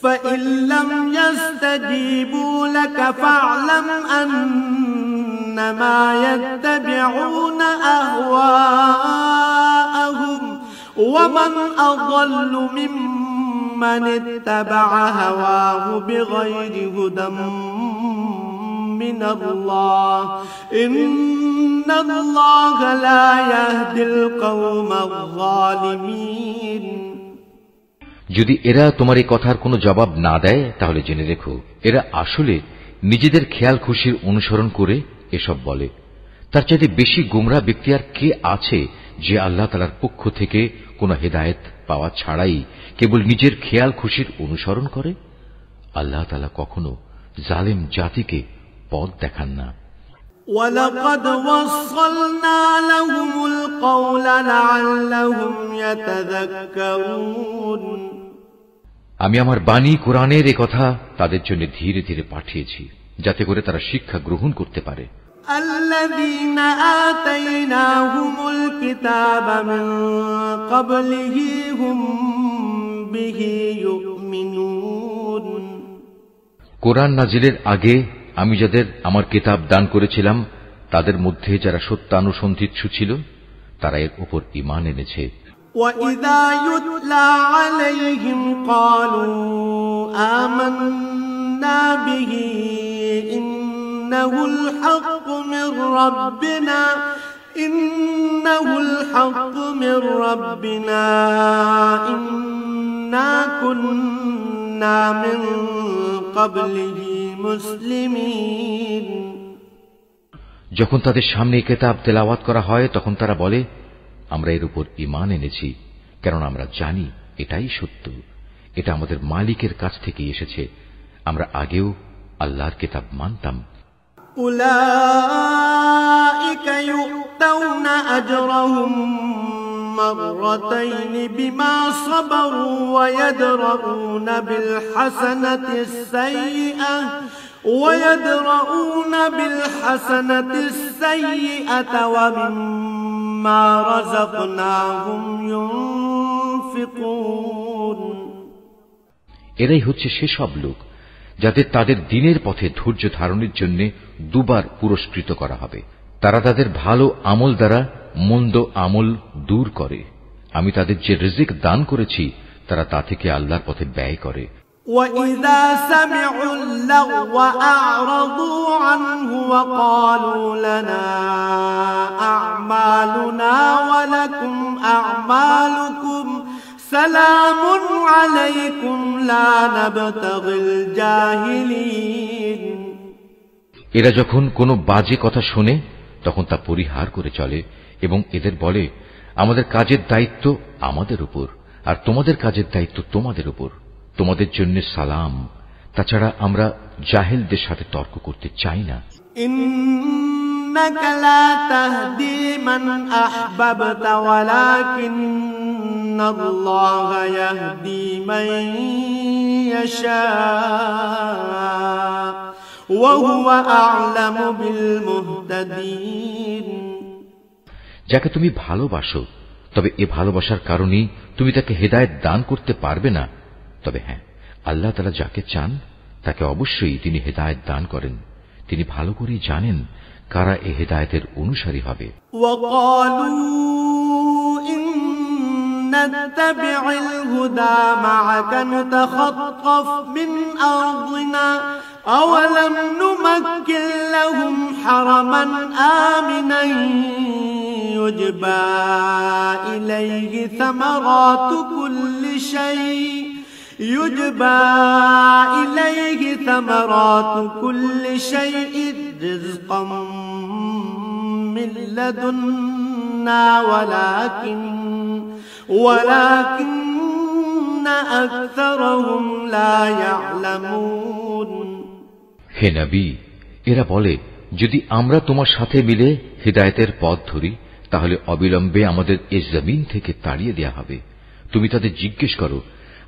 فإن لم يستجيبوا لك فاعلم أنما يتبعون أهواءهم ومن أضل ممن اتبع هواه بغير هدى من الله إن الله لا يهدي القوم الظالمين যদি এরা তোমার এই কথার কোনো জবাব না দেয় তাহলে জেনে রেখো এরা আসলে নিজেদের খেয়াল খুশির অনুসরণ করে এসব বলে। তার চাইতে বেশি গোমরা ব্যক্তি আর কে আছে যে আল্লাহ তাআলার পক্ষ থেকে কোনো হেদায়েত পাওয়া ছাড়াই কেবল নিজের খেয়াল খুশির অনুসরণ করে। আল্লাহ তাআলা কখনো জালেম জাতিকে পথ দেখান না। وَلَقَدْ وَصَّلْنَا لَهُمُ الْقَوْلَ لَعَلَّهُمْ يَتَذَكَّرُونَ আমি আমার বাণী কোরআনের এ কথা তাদের জন্য ধীরে ধীরে পাঠিয়েছি যাতে করে তারা শিক্ষা গ্রহণ করতে পারে। الذين آتيناهم الكتاب من قبله هم به يؤمنون কোরআন নাজিলের আগে আমি যাদের আমার কিতাব দান করেছিলাম তাদের মধ্যে যারা সত্যানুসন্ধিৎসু ছিল তারা এর উপর ঈমান এনেছে। وَإِذَا يُتْلَى عَلَيْهِمْ قَالُوا آمَنَّا بِهِ إِنَّهُ الْحَقُّ مِنْ رَبِّنَا إِنَّا كُنَّا مِنْ قَبْلِهِ مُسْلِمِينَ যখন তাদের সামনে কিতাব তেলাওয়াত করা হয় তখন তারা বলে আমরা এর উপর ঈমান এনেছি কারণ আমরা জানি এটাই সত্য, এটা আমাদের মালিকের কাছ থেকে এসেছে, আমরা আগেও আল্লাহর কিতাব মানতাম। উলাইকা ইউতাউনা আজরাহুম মাররাতাইন বিমা সাবারু ওয়া ইয়াদরাউনা বিল হাসানাতিস সাইয়্যিআহ وَيَدْرَؤُونَ بِالْحَسَنَةِ السَّيِّئَةَ وَمِمَّا رَزَقْنَاهُمْ يُنْفِقُونَ এরাই হচ্ছে সেসব লোক যাদের তাদের দ্বীনের পথে ধৈর্য ধারণের জন্য দুবার পুরস্কৃত করা হবে। তারা তাদের ভালো আমল দ্বারা মন্দ আমল দূর করে। আমি তাদের যে রিজিক দান করেছি তারা তা থেকে আল্লাহর পথে ব্যয় করে। وَإِذَا سَمِعُوا اللَّغْوَ أَعْرَضُوا عَنْهُ وَقَالُوا لَنَا أَعْمَالُنَا وَلَكُمْ أَعْمَالُكُمْ سَلَامٌ عَلَيْكُمْ لَا نَبْتَغِي الْجَاهِلِينَ এরা যখন কোনো বাজে কথা শোনে তখন তা পরিহার করে চলে এবং এদের বলে আমাদের কাজের দায়িত্ব আমাদের উপর আর তোমাদের কাজের দায়িত্ব তোমাদের উপর, তোমাদের জন্য সালাম, তাছাড়া আমরা জাহেলদের সাথে তর্ক করতে চাই না। ইন্নাকা লা তাহদি মান আহবাবতা ওয়ালাকিন্নাল্লাহা ইয়াহদি মান ইয়াশা ওয়া হুয়া আ'লামু বিল মুহতাদিন। যাকে তুমি ভালোবাসো তবে এ ভালোবাসার কারণেই তুমি তাকে হেদায়েত দান করতে পারবে না। তবে হ্যাঁ, আল্লাহ তাআলা যাকে চান তাকে অবশ্যই তিনি হেদায়েত দান করেন। তিনি ভালো করে জানেন কারা এই হেদায়েতের অনুসারী হবে। ওয়াকালু ইন্নাত্তাবি'ল হুদা মা'আকা নুতাখাত্তাফ মিন আরদিনা আওয়ালাম নুমাক্কিন লাহুম হারামান আমিনান ইউজবা ইলাইহি সামারাতু কুল্লি শাই يجبى إليه ثمرات كل شيء رزقا من لدنا ولكن أكثرهم لا يعلمون হে নবী, এরা বলে যদি আমরা তোমার সাথে মিলে হিদায়াতের পথ ধরি তাহলে অবিলম্বে আমাদের এই জমিন থেকে তাড়িয়ে দেয়া হবে। তুমি তাদের জিজ্ঞেস করো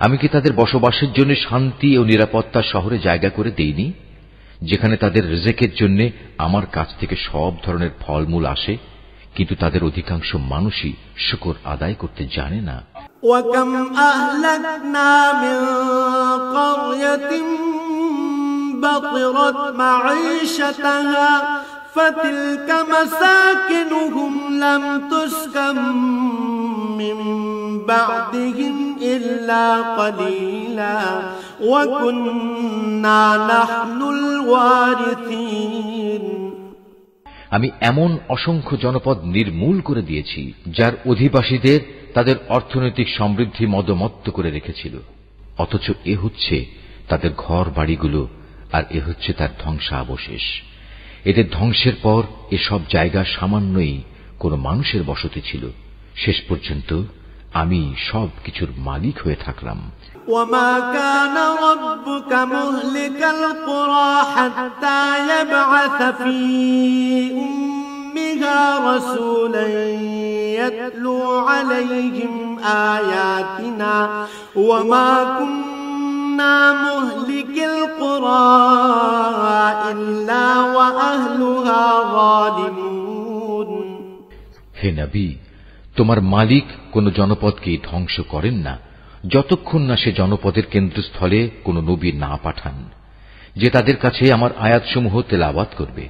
আমি কি তাদের বসবাসের জন্য শান্তি ও নিরাপত্তা শহরে জায়গা করে দেইনি, যেখানে তাদের রিজিকের জন্য আমার কাছ থেকে সব ধরনের ফলমূল আসে, কিন্তু তাদের অধিকাংশ মানুষই শুকর আদায় করতে জানে না। ওয়াকাম আহলাকনা মিন ক্বরয়াতিন বাতিরাত মাঈশাতাহা ফাতিলকা মাসাকিনুহুম লাম তুসকাম মিন بعدهم إلا قليلا وكنا نحن الوارثين আমি এমন অসংখ্য জনপদ নির্মূল করে দিয়েছি যার অধিবাসীদের তাদের অর্থনৈতিক সমৃদ্ধি মদমত্ত করে রেখেছিল, অথচ এ হচ্ছে তাদের ঘর বাড়িগুলো, আর এ হচ্ছে তার ধ্বংসাবশেষ। এদের ধ্বংসের পর এসব জায়গা সামান্যই কোন মানুষের বসতি ছিল। শেষ পর্যন্ত আমি সব কিছুর মালিক হয়ে থাকলাম। وما كان ربك مهلك القرى حتى يبعث في أمها رسولا يتلو عليهم آياتنا وما كنا مهلك القرى إلا وأهلها ظالمون হে নবী, তোমার মালিক কোন জনপদকে ধ্বংস করেন না যতক্ষণ না সে জনপদের কেন্দ্রস্থলে কোন নবী না পাঠান, যে তাদের কাছে আমার আয়াতসমূহ তেলাওয়াত করবে।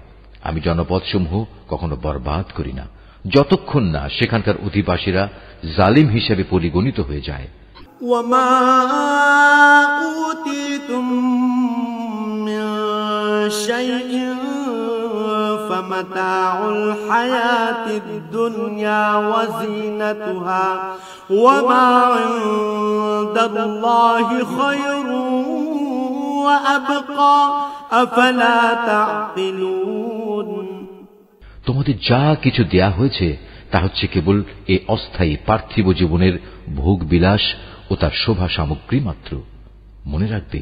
আমি জনপদসমূহ কখনো বরবাদ করি না যতক্ষণ না সেখানকার অধিবাসীরা জালিম হিসেবে পরিগণিত হয়ে যায়। وما أوتيتم من شيء فمتاع الحياة الدنيا وزينتها وما عند الله خير وأبقى أفلا تعقلون তোমাদের যা কিছু দেয়া হয়েছে তা হচ্ছে কেবল এই অস্থায়ী পার্থিব জীবনের ভোগ বিলাস ও তার শোভা সামগ্রী মাত্র। মনে রাখবে,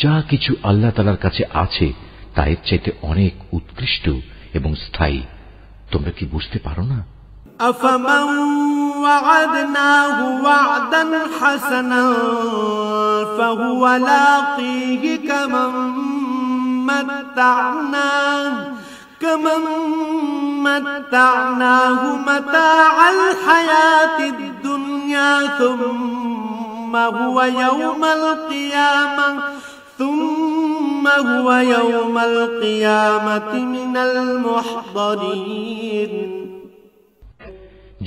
যা কিছু আল্লাহ তাআলার কাছে আছে তা এর চাইতে অনেক উৎকৃষ্ট এবং স্থায়ী। তোমরা কি বুঝতে পারো না? أفمن وعدناه وعدا حسنا فهو لاقيه كمن متعناه متاع الحياة الدنيا ثم هو يوم القيامة من المحضرين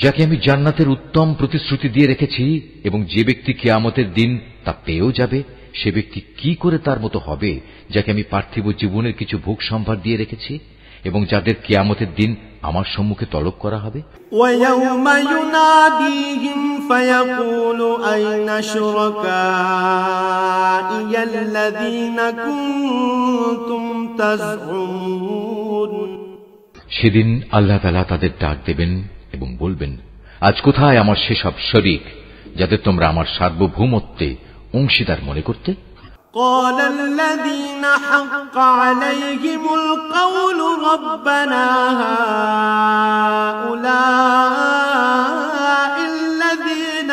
যাকে আমি জান্নাতের উত্তম প্রতিশ্রুতি দিয়ে রেখেছি এবং যে ব্যক্তি কিয়ামতের দিন তা পেয়েও যাবে, সে ব্যক্তি কি করে তার মতো হবে যাকে আমি পার্থিব জীবনের কিছু ভোগ সম্ভার দিয়ে রেখেছি এবং যাদের কিয়ামতের দিন আমার সম্মুখে তলব করা হবে। وَيَوْمَ يُنَادِيهِمْ فَيَقُولُ أَيْنَ شُرَكَائِيَ الَّذِينَ كُنتُمْ تَزْعُمُونَ সেদিন আল্লাহ তাআলা তাদের ডাক দেবেন এবং বলবেন, আজ কোথায় আমার সেসব শরীক যাদের তোমরা আমার সার্বভৌমত্বে অংশীদার মনে করতে? قال الذين حق عليهم القول ربنا هؤلاء الذين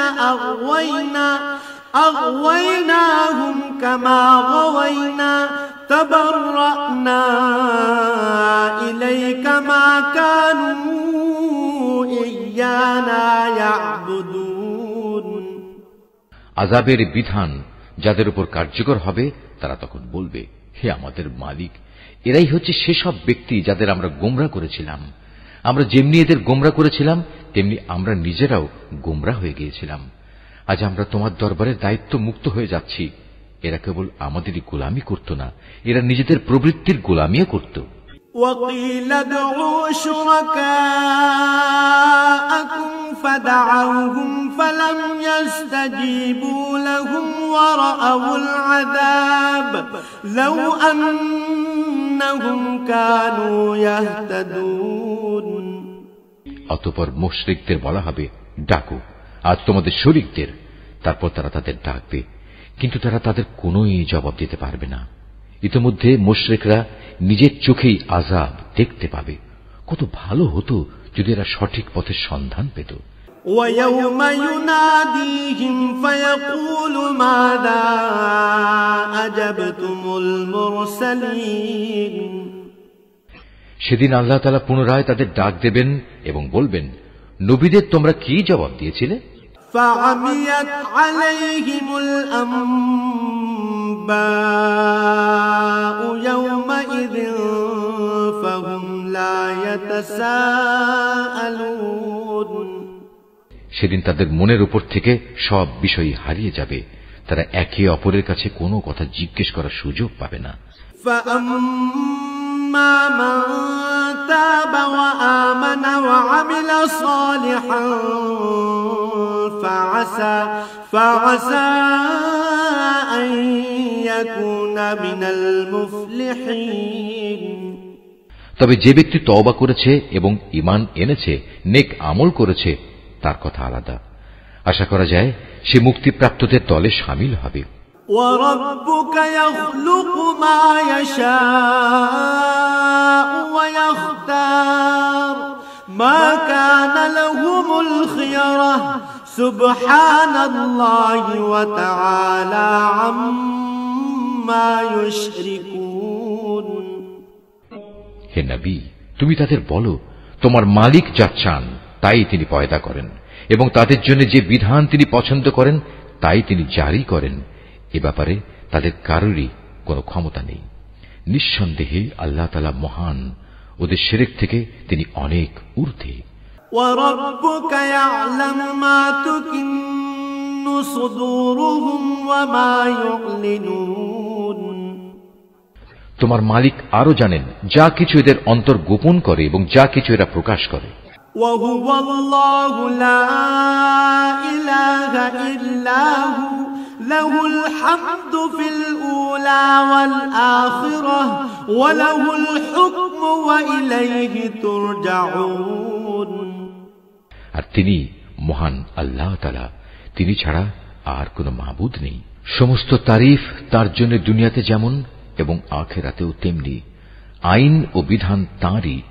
أغويناهم كما غوينا تبرأنا إليك ما كانوا إيانا يعبدون আযাবের বিধান যাদের উপর কার্যকর হবে তারা তখন বলবে, হে আমাদের মালিক, এরাই হচ্ছে সেসব ব্যক্তি যাদের আমরা গোমরা করেছিলাম। আমরা যেমনি এদের গোমরা করেছিলাম তেমনি আমরা নিজেরাও গোমরা হয়ে গিয়েছিলাম। আজ আমরা তোমার দরবারের দায়িত্ব মুক্ত হয়ে যাচ্ছি। এরা কেবল আমাদেরই গোলামি করত না, এরা নিজেদের প্রবৃত্তির গোলামিও করত। وقيل ادعوا شركاءكم فدعوهم فلم يستجيبوا لهم ورأوا العذاب لو أنهم كانوا يهتدون অতঃপর মুশরিকদের বলা হবে, ডাকো আজ তোমাদের শরীকদের। তারপর তারা তাদের ডাকবে, কিন্তু তারা তাদের কোনোই জবাব দিতে পারবে না। ইতিমধ্যে মুশরিকরা নিজের চোখেই আযাব দেখতে পাবে। কত ভালো হতো যদি এরা সঠিক পথের সন্ধান পেত। وَيَوْمَ يُنَادِيهِمْ فَيَقُولُ مَاذَا أَجَبْتُمُ الْمُرْسَلِينَ সেদিন আল্লাহ তাআলা পুনরায় তাদের ডাক দেবেন এবং বলবেন, নবীদের তোমরা কি জবাব দিয়েছিলে? فَعَمِيَتْ عَلَيْهِمُ الْأَنبَاءُ يَوْمَئِذٍ فَهُمْ لَا يَتَسَاءَلُونَ সেদিন তাদের মনের উপর থেকে সব বিষয় হারিয়ে যাবে, তারা একে অপরের কাছে কোনো কথা জিজ্ঞেস করার সুযোগ পাবে না। فأما من تاب وآمن وعمل صالحا فعسى أن يكون من المفلحين। তবে যে ব্যক্তি তওবা করেছে এবং ঈমান এনেছে, নেক আমল করেছে, তার কথা আলাদা। আশা করা যায় সে মুক্তিপ্রাপ্তদের দলে শামিল হবে। وَرَبُّكَ يَخْلُقُ مَا يَشَاءُ وَيَخْتَارُ مَا كَانَ لَهُمُ الْخِيَرَةُ سُبْحَانَ اللَّهِ وَتَعَالَى عَمَّا يُشْرِكُونَ। হে নবী, তুমি তাদের বলো, তোমার মালিক যা চান তাই তিনি পয়দা করেন এবং তাদের জন্য যে বিধান তিনি পছন্দ করেন তাই তিনি জারি করেন। এ ব্যাপারে তাদের কারোরই কোনো ক্ষমতা নেই। নিঃসন্দেহে আল্লাহ তাআলা মহান, ওদের শিরক থেকে তিনি অনেক ঊর্ধ্বে। وَرَبُّكَ يَعْلَمُ مَا تُكِنُّ صُدُورُهُمْ وَمَا يُعْلِنُونَ। তোমার মালিক আরো জানেন যা কিছু এদের অন্তর গোপন করে এবং যা কিছু এরা প্রকাশ করে। وَهُوَ اللَّهُ لَا إِلَٰهَ إِلَّا هُوَ لَهُ الْحَمْدُ فِي الْأُولَى وَالْآخِرَةِ وَلَهُ الْحُكْمُ وَإِلَيْهِ تُرْجَعُونَ। আর তিনি মহান আল্লাহ তাআলা, তিনি ছাড়া আর কোনো মাবুদ নেই। সমস্ত তারিফ তার জন্য দুনিয়াতে যেমন এবং আখিরাতেও তেমনি। আইন ও বিধান তাঁরই,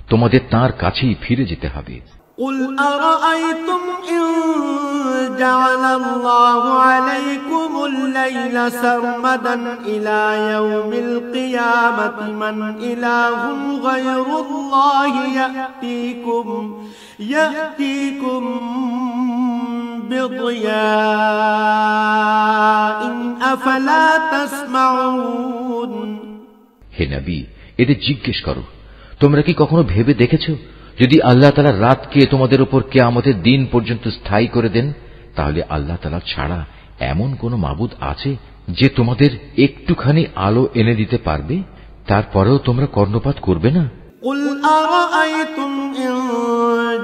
তোমাদের তাঁর কাছেই ফিরে যেতে হবে। قُلْ أَرَأَيْتُمْ إِن جَعَلَ اللَّهُ عَلَيْكُمُ اللَّيْلَ سَرْمَدًا إِلَى يَوْمِ الْقِيَامَةِ مَنْ إِلَٰهٌ غَيْرُ اللَّهِ يَأْتِيكُم بِضِيَاءٍ أَفَلَا تَسْمَعُونَ। হে নবী, এদের জিজ্ঞেস করো, তোমরা কি কখনো ভেবে দেখেছো যদি আল্লাহ তাআলা রাতকে তোমাদের উপর কিয়ামতের দিন পর্যন্ত স্থায়ী করে দেন, তাহলে আল্লাহ তাআলা ছাড়া এমন কোন মাবুদ আছে যে তোমাদের একটুখানি আলো এনে দিতে পারবে? তারপরেও তোমরা কর্ণপাত করবে না? قُلْ أَرَأَيْتُمْ إِن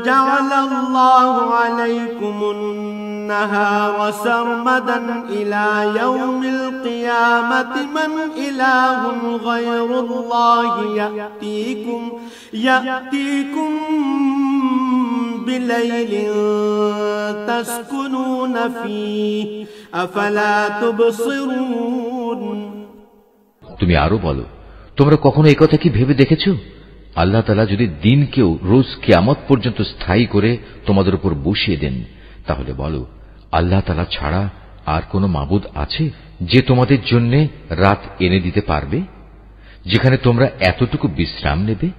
جَعَلَ اللَّهُ عَلَيْكُمُ النَّهَارَ سَرْمَدًا إِلَى يَوْمِ الْقِيَامَةِ مَنْ إِلَٰهٌ غَيْرُ اللَّهِ يَأْتِيكُم بِلَيْلٍ تَسْكُنُونَ فِيهِ أَفَلَا تُبْصِرُونَ। তুমি আরো বলো, তোমরা কখনো এই কথা কি ভেবে দেখেছো আল্লাহ তাআলা যদি দিনকেও রোজ কিয়ামত পর্যন্ত স্থায়ী করে তোমাদের উপর বসিয়ে দেন, তাহলে বলো আল্লাহ তাআলা ছাড়া আর কোনো মাবুদ আছে যে তোমাদের জন্য রাত এনে দিতে পারবে, যেখানে তোমরা এতটুকু বিশ্রাম নেবে?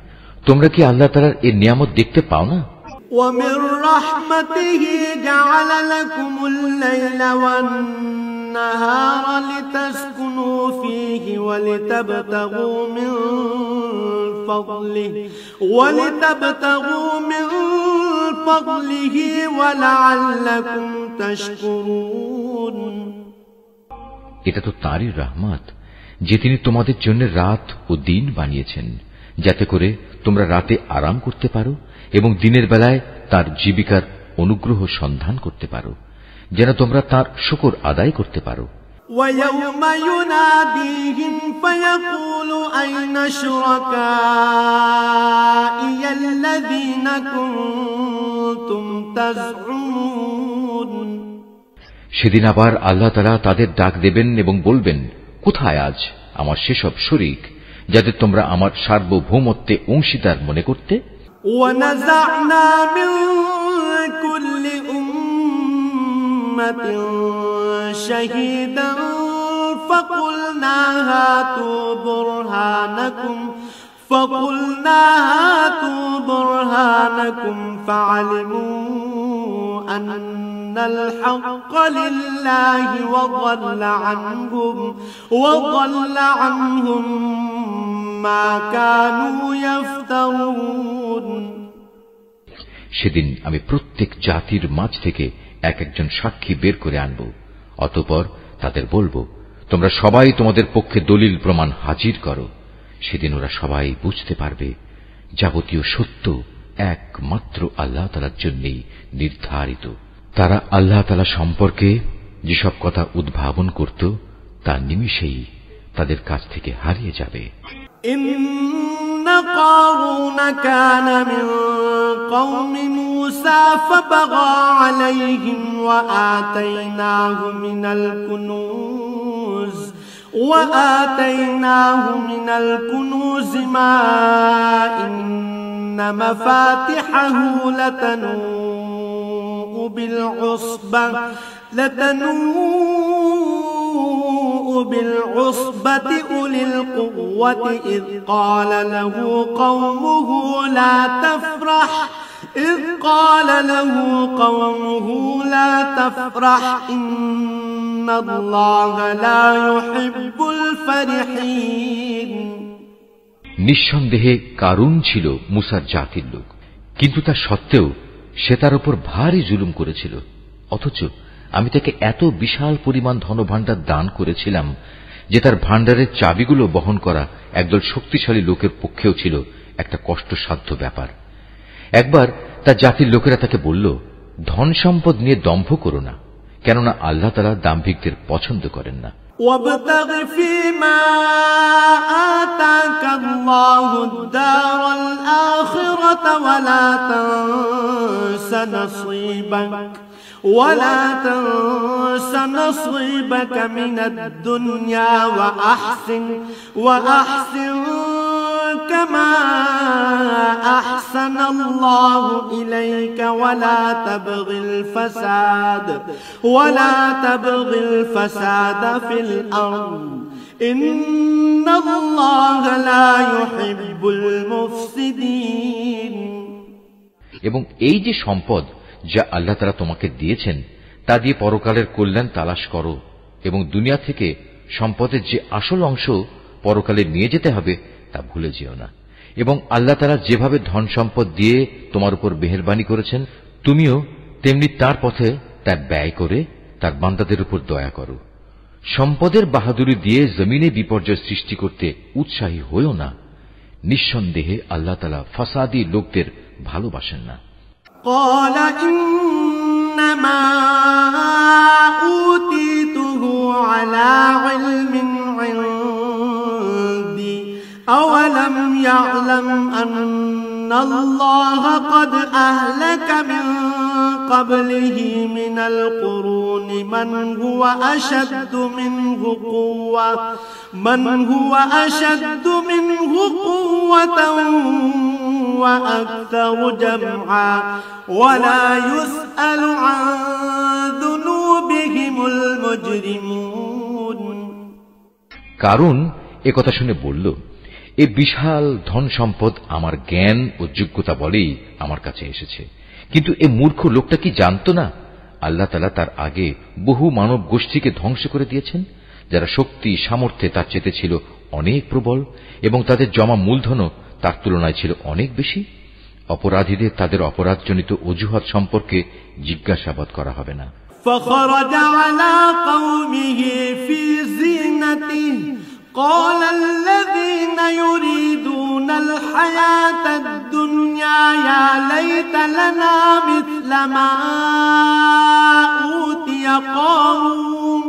তোমরা কি আল্লাহ তাআলার এই নিয়ামত দেখতে পাও না? وَمِن رَّحْمَتِهِ جَعَلَ لَكُمُ اللَّيْلَ وَالنَّهَارَ لِتَسْكُنُوا فِيهِ وَلِتَبْتَغُوا مِن فَضْلِهِ وَلَعَلَّكُمْ تَشْكُرُونَ। এটা তো তাঁরই রহমত যে তিনি তোমাদের জন্য রাত ও দিন বানিয়েছেন, যাতে করে তোমরা রাতে আরাম করতে পারো এবং দিনের বেলায় তার জীবিকার অনুগ্রহ সন্ধান করতে পারো, যেন তোমরা তার শুকর আদায় করতে পারো। وَيَوْمَ يُنَادِيهِمْ فَيَقُولُ أَيْنَ شُرَكَائِيَ الَّذِينَ كُنتُمْ تَزْعُمُونَ। সেদিন আবার আল্লাহ তাআলা তাদের ডাক দেবেন এবং বলবেন, কোথায় আজ আমার সেসব শরীক যাদের তোমরা আমার সার্বভৌমত্বে অংশীদার মনে করতে? وَنَزَعْنَا مِن كُلِّ أُمَّةٍ شَهِيدًا فَقُلْنَا هَاتُوا بُرْهَانَكُمْ فَعَلِمُوا أَنَّ الْحَقَّ لِلَّهِ وَضَلَّ عَنْهُمْ مَا كَانُوا يَفْتَرُونَ। সেদিন আমি প্রত্যেক জাতির মাঝ থেকে এক একজন সাক্ষী বের করে আনব, অতঃপর তাদের বলবো, তোমরা সবাই তোমাদের পক্ষে দলিল প্রমাণ হাজির করো। সেদিন ওরা সবাই বুঝতে পারবে যাবতীয় সত্য একমাত্র আল্লাহ তাআলার জন্যই নির্ধারিত। তারা আল্লাহ তাআলা সম্পর্কে যেসব কথা উদ্ভাবন করত তা নিমিষেই তাদের কাছ থেকে হারিয়ে যাবে। ইন্না কারুন কানা মিন কওমি মূসা ফাবাগা আলাইহিম ওয়া আতাইনাহু মিনাল কুনুজ মা ইন্না মাফাতিহাহু লাতানূ بالعصبة أولي القوة إذ قال له قومه لا تفرح إن الله لا يحب الفرحين। নিঃসন্দেহে কারুন ছিল মুসার জাতির লোক, কিন্তু তা সত্ত্বেও সে তার উপর ভারী জুলুম করেছিল। অথচ আমি তাকে এত বিশাল পরিমাণ ধনভাণ্ডার দান করেছিলাম যে তার ভাণ্ডারের চাবিগুলো বহন করা একদল শক্তিশালী লোকের পক্ষেও ছিল একটা কষ্টসাধ্য ব্যাপার। একবার তার জাতির লোকেরা তাকে বলল, ধন সম্পদ নিয়ে দম্ভ করো না, কেননা আল্লাহ তাআলা দাম্ভিকদের পছন্দ করেন না। وابتغ فيما آتاك الله الدار الآخرة ولا تنس نصيبك من الدنيا وأحسن كما أحسن الله إليك ولا تبغ الفساد في الأرض إن الله لا يحب المفسدين। এবং এই যে সম্পদ যা আল্লাহ তাআলা তোমাকে দিয়েছেন তা দিয়ে পরকালের কল্যাণ তালাশ করো, এবং দুনিয়া থেকে সম্পদের যে আসল অংশ পরকালে নিয়ে যেতে হবে তা ভুলে যেও না। এবং আল্লাহ তাআলা যেভাবে ধন সম্পদ দিয়ে তোমার উপর মেহেরবানি করেছেন, তুমিও তেমনি তার পথে তা ব্যয় করে তার বান্দাদের উপর দয়া করো। সম্পদের বাহাদুরি দিয়ে জমিনে বিপর্যয় সৃষ্টি করতে উৎসাহী হইও না। নিঃসন্দেহে আল্লাহ তাআলা ফাসাদি লোকদের ভালোবাসেন না। قال إنما أوتيته على علم عندي أولم يعلم أن الله قد أهلك من قبله من القرون من هو أشد منه قوة وأكثر جمعا ولا يسأل عن ذنوبهم المجرمون। কারণ একথা শুনে বলল, এই বিশাল ধন সম্পদ আমার জ্ঞান ও যোগ্যতা বলেই আমার কাছে এসেছে। কিন্তু এ মূর্খ লোকটা কি জানত না আল্লাহ তাআলা তার আগে বহু মানব গোষ্ঠীকে ধ্বংস করে দিয়েছেন, যারা শক্তি সামর্থ্যে তার চেয়ে ছিল অনেক প্রবল, এবং তাদের জমা মূলধনও তার তুলনায় ছিল অনেক বেশি। অপরাধীদের তাদের অপরাধজনিত অজুহাত সম্পর্কে জিজ্ঞাসাবাদ করা হবে না। فخرج على قومه في زينته قال الذين يريدون الحياة الدنيا يا ليت لنا مثل ما أوتي قارون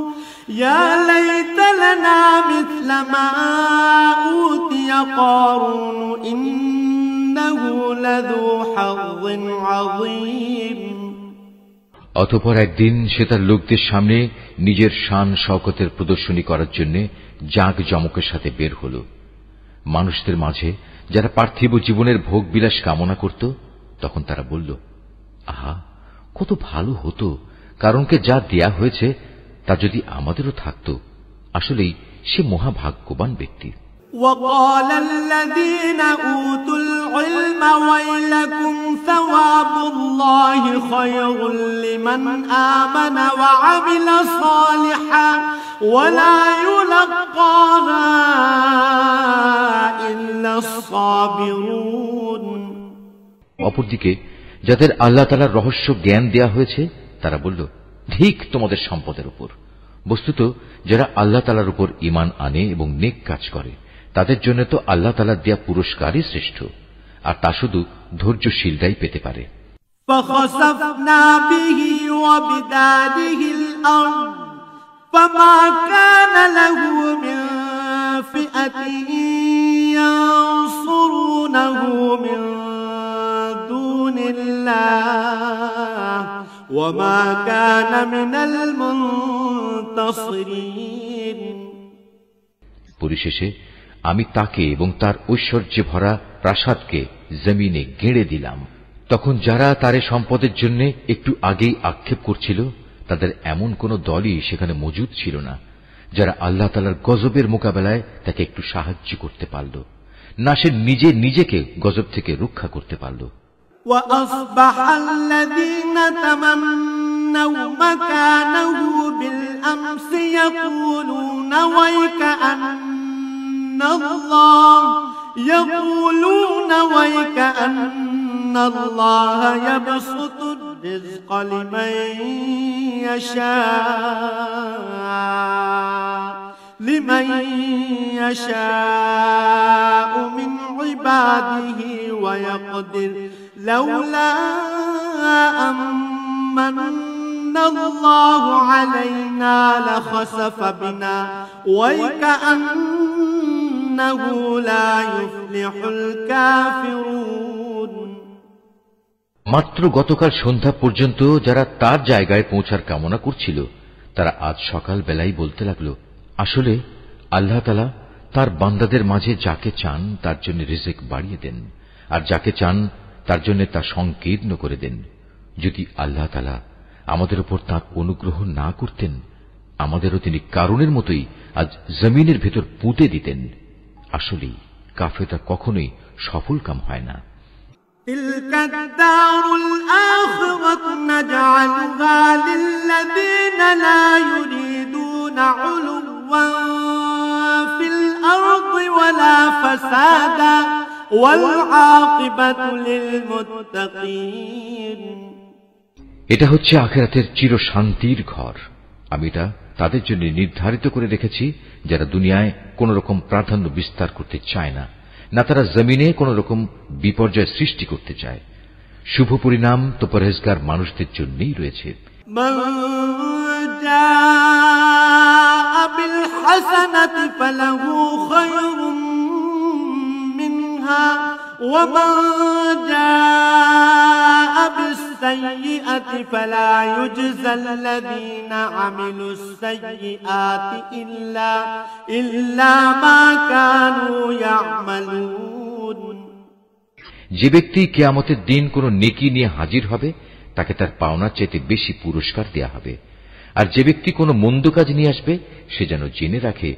إنه لذو حظ عظيم। অতঃপর একদিন সে তার লোকদের সামনে নিজের শান শওকতের প্রদর্শনী করার জন্য জাঁকজমকের সাথে বের হল। মানুষদের মাঝে যারা পার্থিব জীবনের ভোগ বিলাস কামনা করত, তখন তারা বলল, আহা, কত ভালো হতো কারণকে যা দেয়া হয়েছে তা যদি আমাদেরও থাকত। আসলেই সে মহাভাগ্যবান ব্যক্তি। وقال الذين أوتوا العلم ويلكم ثواب الله خير لمن آمن وعمل صالحا ولا يلقاها إلا الصابرون। অপরদিকে যাদের আল্লাহ তাআলার রহস্য জ্ঞান দেয়া হয়েছে তারা বলল, ঠিক তোমাদের সম্পদের উপর, বস্তুত যারা আল্লাহ তাআলার উপর ঈমান আনে এবং নেক কাজ করে তাদের জন্য তো আল্লাহ তাআলার দেয়া পুরস্কারই শ্রেষ্ঠ, আর তা শুধু ধৈর্যশীলরাই পেতে পারে। فخسفنا به وبداره الأرض فما كان له من فئة ينصرونه من دون الله وما كان من المنتصرين। পরিশেষে আমি তাকে এবং তার ঐশ্বর্যে ভরা প্রাসাদকে জমিনে গেঁড়ে দিলাম। তখন যারা তারে সম্পদের জন্য একটু আগেই আক্ষেপ করছিল তাদের এমন কোন দলই সেখানে মজুদ ছিল না যারা আল্লাহ তাআলার গজবের মোকাবেলায় তাকে একটু সাহায্য করতে পারল, না সে নিজে নিজেকে গজব থেকে রক্ষা করতে পারল। وأصبح الذين تمنوا مكانه بالأمس يقولون ويكأن الله يبسط الرزق لمن يشاء من عباده ويقدر لولا أمن الله علينا لخسف بنا ويكأنه لا يفلح الكافرون। মাত্র গতকাল সন্ধ্যা পর্যন্ত যারা তার জায়গায় পৌঁছার কামনা করছিল তারা আজ সকাল বেলায় বলতে লাগলো, আসলে আল্লাহ তাআলা তার বান্দাদের মাঝে যাকে চান তার জন্য রিজিক বাড়িয়ে দেন, আর যাকে চান তার জন্য তা সংকীর্ণ করে দেন। যদি আল্লাহ তাআলা আমাদের উপর তাঁর অনুগ্রহ না করতেন আমাদেরও তিনি কারণের মতোই আজ জমিনের ভেতর পুঁতে দিতেন। আসলেই কাফেররা কখনোই সফল কাম হয় না। تلك الدار الآخرة نجعلها للذين لا يريدون علوا في الأرض ولا فسادا والعاقبة للمتقين। এটা হচ্ছে আখিরাতের চির শান্তির ঘর। আমি এটা তাদের জন্য নির্ধারিত করে রেখেছি যারা দুনিয়ায় কোন রকম প্রাধান্য বিস্তার করতে চায় না, না তারা জমিনে কোন রকম বিপর্যয় সৃষ্টি করতে চায়। শুভ পরিণাম তো পরহেজগার মানুষদের জন্যই রয়েছে। মান জাআ বিল হাসানাতি ফালাহু খায়রুম মিনহা ওয়া মান জাআ বিস সাইয়্যিআতি ফালা ইউজজাল্লাযীনা আমিলুস সাইয়্যিআতি ইল্লা মা কানু ইয়ামালুন। যে ব্যক্তি কিয়ামতের দিন কোন নেকি নিয়ে হাজির হবে তাকে তার পাওনার চাইতে বেশি পুরস্কার দেয়া হবে, আর যে ব্যক্তি কোন মন্দ কাজ নিয়ে আসবে সে যেন জেনে রাখে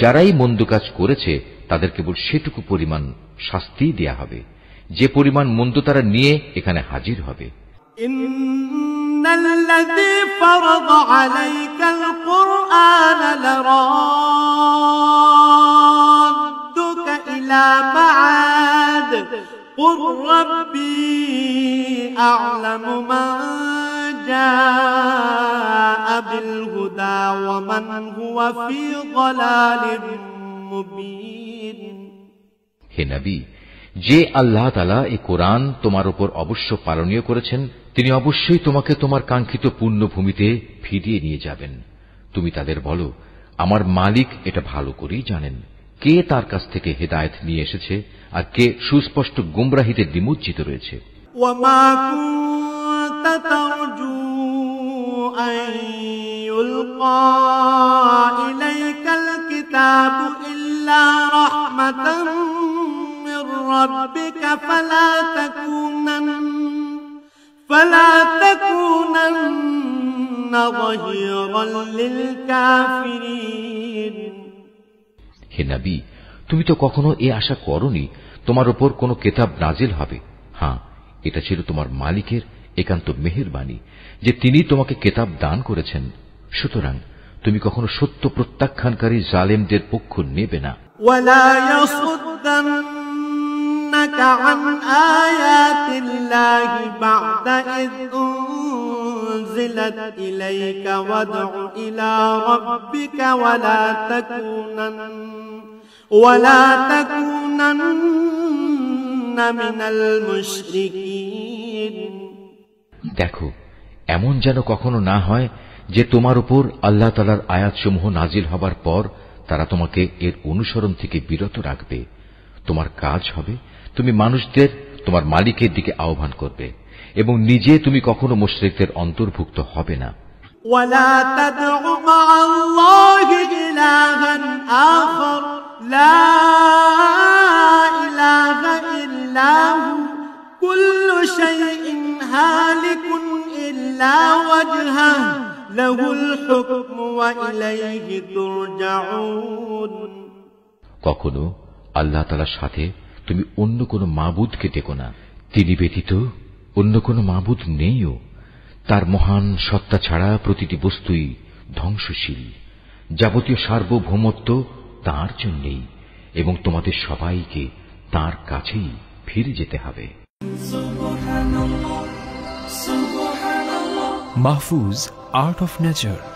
যারাই মন্দ কাজ করেছে তাদের কেবল সেটুকু পরিমাণ শাস্তি দেয়া হবে যে পরিমাণ মন্দ তারা নিয়ে এখানে হাজির হবে। ইন্নাল্লাযী ফারাদা আলাইকাল কুরআন লারাদ্দুকা ইলা মাআদ قل ربي أعلم من جاء بالهدى ومن هو في ضلال مبين। হে নবী, যে আল্লাহ তাআলা এই কোরআন তোমার উপর অবশ্য পালনীয় করেছেন তিনি অবশ্যই তোমাকে তোমার কাঙ্ক্ষিত পুণ্যভূমিতে ফিরিয়ে নিয়ে যাবেন। তুমি তাদের বলো, আমার মালিক এটা ভালো করেই জানেন কে তার কাছ থেকে হেদায়েত নিয়ে এসেছে আর কে সুস্পষ্ট গুমরাহিতে নিমজ্জিত রয়েছে। ওয়ামা কুনতা তারজু আন ইউলকা ইলাইকাল কিতাবু ইল্লা রাহমাতাম মির রাব্বিকা ফালা তাকুনান্না যাহিরান লিল কাফিরিন। হে নবী, তুমি তো কখনো এ আশা করনি তোমার উপর কোন কিতাব নাজিল হবে। হ্যাঁ, এটা ছিল তোমার মালিকের একান্ত মেহেরবানি যে তিনি তোমাকে কিতাব দান করেছেন। সুতরাং তুমি কখনো সত্য প্রত্যাখ্যানকারী জালেমদের পক্ষ নেবে না। ওয়ালা ইয়াসুদ্দান্নাকা আন আয়াতিল্লাহি বা'দা ইয أنزلت إليك وادع إلى ربك ولا تكونن من المشركين দেখো, এমন যেন কখনো না হয় যে তোমার উপর আল্লাহ তাআলার আয়াতসমূহ নাজিল হবার পর তারা তোমাকে এর অনুসরণ থেকে বিরত রাখবে। তোমার কাজ হবে তুমি মানুষদের তোমার মালিকের দিকে আহ্বান করবে এবং নিজে তুমি কখনো মুশরিকদের অন্তর্ভুক্ত হবে না। ولا تدع مع الله إلها آخر لا إله إلا هو كل شيء هالك إلا وجهه له الحكم وإليه ترجعون কখনো আল্লাহ তাআলার সাথে তুমি অন্য কোনো মাবুদকে ডেকো না। তিনি ব্যতীত অন্য কোনো মাবুদ নেইও। তার মহান সত্তা ছাড়া প্রতিটি বস্তুই ধ্বংসশীল। যাবতীয় সার্বভৌমত্ব তাঁর জন্যই এবং তোমাদের সবাইকে তাঁর কাছেই ফিরে যেতে হবে। Mahfuz, Art of Nature।